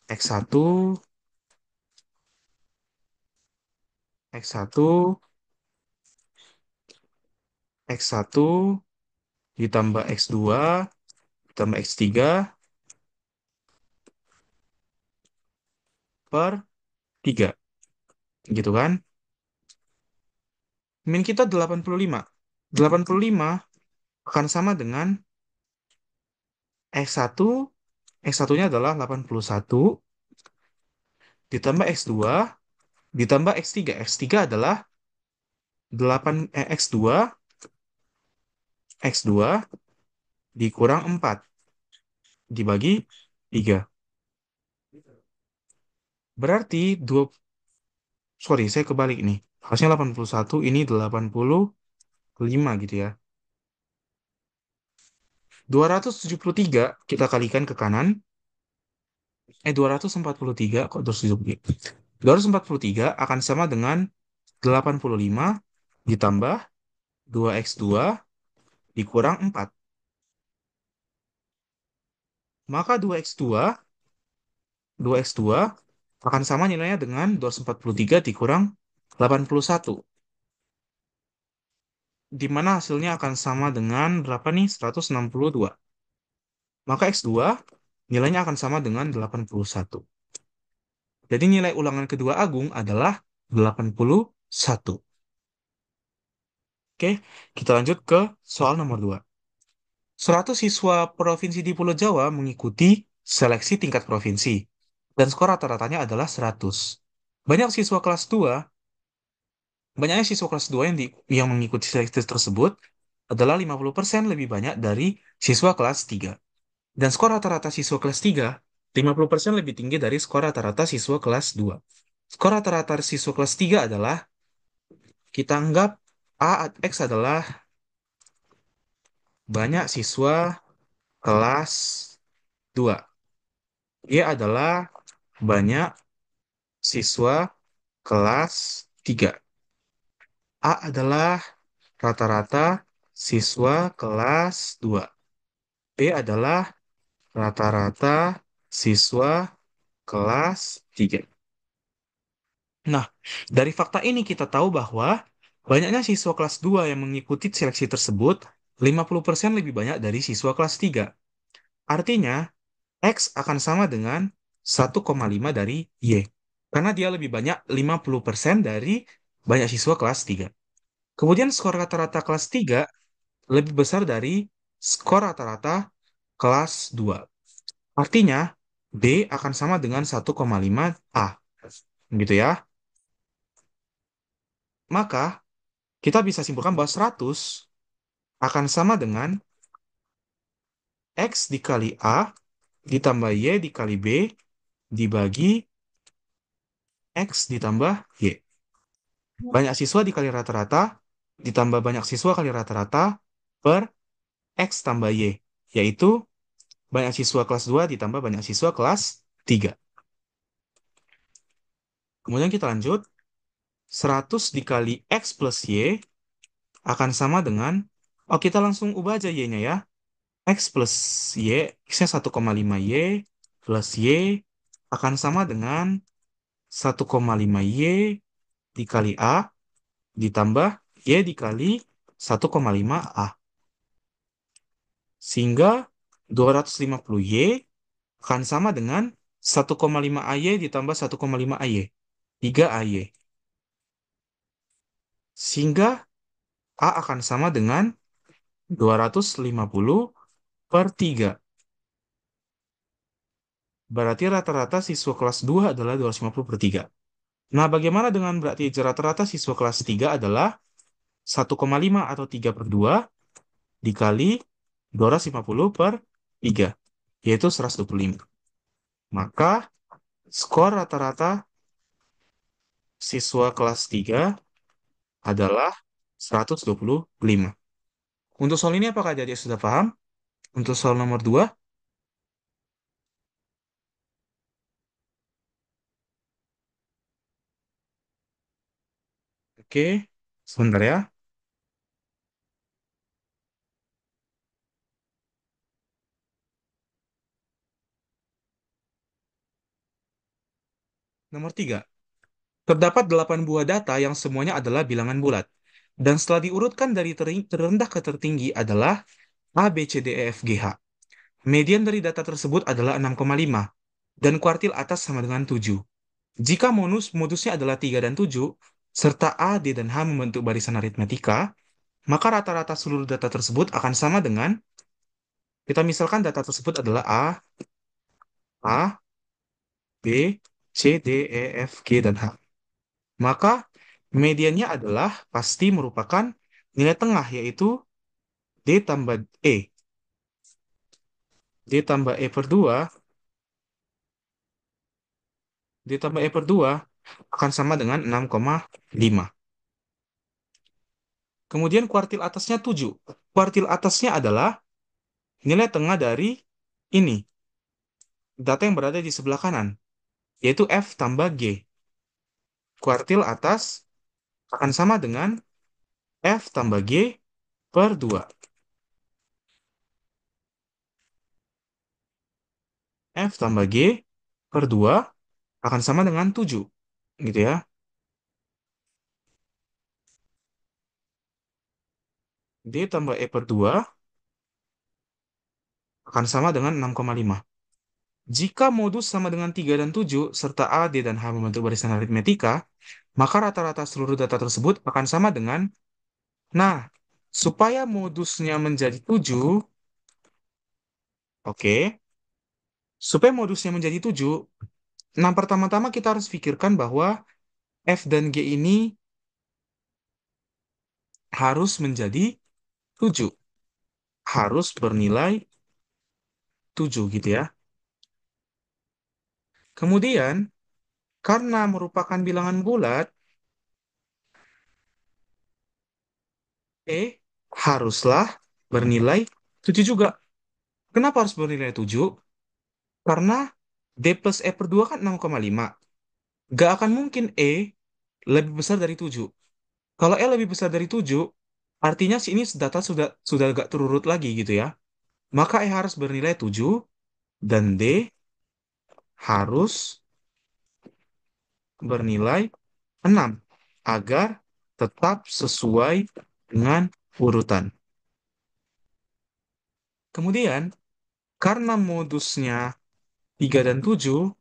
Speaker 1: X1, X1, X1 ditambah X2 ditambah X3 per 3. Gitu kan? Min kita 85. 85 akan sama dengan X1. X1-nya adalah 81 ditambah X2 ditambah X3. X3 adalah 8 X2 dikurang 4 dibagi 3. Berarti sorry, saya kebalik nih. Harusnya 81, ini 85 gitu ya. 273 kita kalikan ke kanan. 243 kok terus 73. 243 akan sama dengan 85 ditambah 2x2 dikurang 4. Maka 2x2 akan sama nilainya dengan 243 dikurang 81. Di mana hasilnya akan sama dengan berapa nih? 162. Maka X2 nilainya akan sama dengan 81. Jadi nilai ulangan kedua Agung adalah 81. Oke, kita lanjut ke soal nomor 2. 100 siswa provinsi di Pulau Jawa mengikuti seleksi tingkat provinsi, dan skor rata-ratanya adalah 100. Banyak siswa kelas 2, banyaknya siswa kelas 2 yang mengikuti seleksi tersebut adalah 50% lebih banyak dari siswa kelas 3. Dan skor rata-rata siswa kelas 3 50% lebih tinggi dari skor rata-rata siswa kelas 2. Skor rata-rata siswa kelas 3 adalah Kita anggap X adalah banyak siswa kelas 2. Y adalah banyak siswa kelas 3. A adalah rata-rata siswa kelas 2. B adalah rata-rata siswa kelas 3. Nah, dari fakta ini kita tahu bahwa banyaknya siswa kelas 2 yang mengikuti seleksi tersebut 50% lebih banyak dari siswa kelas 3. Artinya, X akan sama dengan 1,5 dari Y. Karena dia lebih banyak 50% dari banyak siswa kelas 3. Kemudian skor rata-rata kelas 3 lebih besar dari skor rata-rata kelas 2. Artinya, B akan sama dengan 1,5 A. Gitu ya. Maka, kita bisa simpulkan bahwa 100 akan sama dengan X dikali A ditambah Y dikali B dibagi X ditambah Y. Banyak siswa dikali rata-rata ditambah banyak siswa kali rata-rata per X tambah Y. Yaitu banyak siswa kelas 2 ditambah banyak siswa kelas 3. Kemudian kita lanjut. 100 dikali X plus Y akan sama dengan, oh kita langsung ubah aja Y-nya ya. X plus Y, X-nya 1,5 Y plus Y akan sama dengan 1,5 Y dikali A ditambah Y dikali 1,5 A. Sehingga 250 Y akan sama dengan 1,5 AY ditambah 1,5 AY. 3 AY. Sehingga A akan sama dengan 250 per 3. Berarti rata-rata siswa kelas 2 adalah 250 per 3. Nah, bagaimana dengan berarti rata-rata siswa kelas 3 adalah 1,5 atau 3 per 2 dikali 250 per 3, yaitu 125. Maka skor rata-rata siswa kelas 3 adalah 125. Untuk soal ini apakah adik sudah paham? Untuk soal nomor 2, oke, sebentar ya. Nomor 3, terdapat 8 buah data yang semuanya adalah bilangan bulat. Dan setelah diurutkan dari terendah ke tertinggi adalah A, B, C, D, E, F, G, H. Median dari data tersebut adalah 6,5 dan kuartil atas sama dengan 7. Jika modusnya adalah 3 dan 7, serta A, D, dan H membentuk barisan aritmetika, maka rata-rata seluruh data tersebut akan sama dengan, kita misalkan data tersebut adalah A, B, C, D, E, F, G, dan H. Maka mediannya adalah pasti merupakan nilai tengah, yaitu D tambah E. D tambah E per 2, D tambah E per 2 akan sama dengan 6,5. Kemudian kuartil atasnya 7. Kuartil atasnya adalah nilai tengah dari ini, data yang berada di sebelah kanan, yaitu F tambah G. Kuartil atas akan sama dengan F tambah G per 2. F tambah G per 2 akan sama dengan 7. Gitu ya. D tambah E per 2 akan sama dengan 6,5. Jika modus sama dengan 3 dan 7, serta A, D, dan H membentuk barisan aritmetika, maka rata-rata seluruh data tersebut akan sama dengan, nah, supaya modusnya menjadi 7, oke, supaya modusnya menjadi 7, nah pertama-tama kita harus pikirkan bahwa F dan G ini harus menjadi 7. Harus bernilai 7 gitu ya. Kemudian, karena merupakan bilangan bulat, E haruslah bernilai 7 juga. Kenapa harus bernilai 7? Karena D plus E per 2 kan 6,5. Gak akan mungkin E lebih besar dari 7. Kalau E lebih besar dari 7, artinya sini data sudah gak terurut lagi gitu ya. Maka E harus bernilai 7 dan D harus bernilai 6 agar tetap sesuai dengan urutan. Kemudian, karena modusnya 3 dan 7,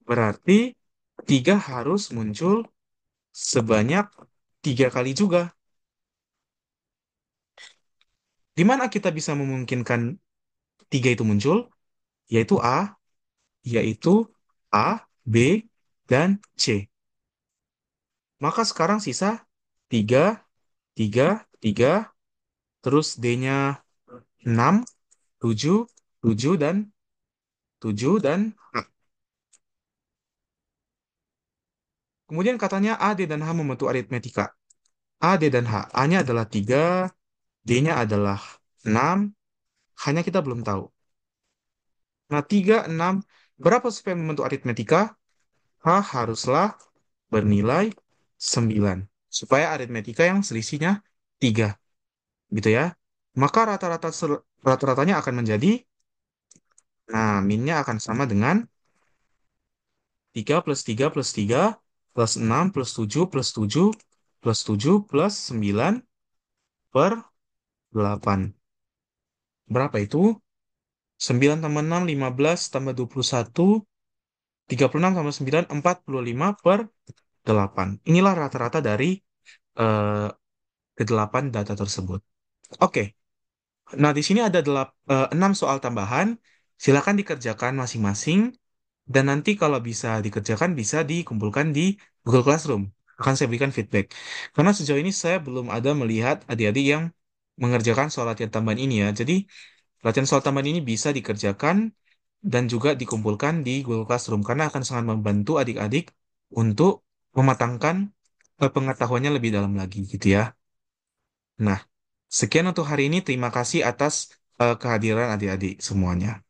Speaker 1: berarti 3 harus muncul sebanyak 3 kali juga. Di mana kita bisa memungkinkan 3 itu muncul? Yaitu yaitu A, B, dan C. Maka sekarang sisa 3, 3, 3, terus D-nya 6, 7, 7, dan 7, dan H. Kemudian katanya A, D, dan H membentuk aritmetika. A, D, dan H. A-nya adalah 3, D-nya adalah 6, hanya kita belum tahu. Nah, 3, 6, berapa supaya membentuk aritmetika? H haruslah bernilai 9. Supaya aritmetika yang selisihnya 3. Gitu ya. Maka rata-ratanya akan menjadi, nah, minnya akan sama dengan 3 plus 3 plus 3 plus 6 plus 7 plus 7 plus 7 plus 9 per 8. Berapa itu? 9 tambah 6, 15 tambah 21, 36 tambah 9, 45 per 8. Inilah rata-rata dari eh, kedelapan data tersebut. Oke, nah di sini ada 6 soal tambahan. Silakan dikerjakan masing-masing. Dan nanti kalau bisa dikerjakan, bisa dikumpulkan di Google Classroom. Akan saya berikan feedback. Karena sejauh ini saya belum ada melihat adik-adik yang mengerjakan soal latihan tambahan ini ya. Jadi, latihan soal tambahan ini bisa dikerjakan dan juga dikumpulkan di Google Classroom. Karena akan sangat membantu adik-adik untuk mematangkan pengetahuannya lebih dalam lagi gitu ya. Nah, sekian untuk hari ini. Terima kasih atas kehadiran adik-adik semuanya.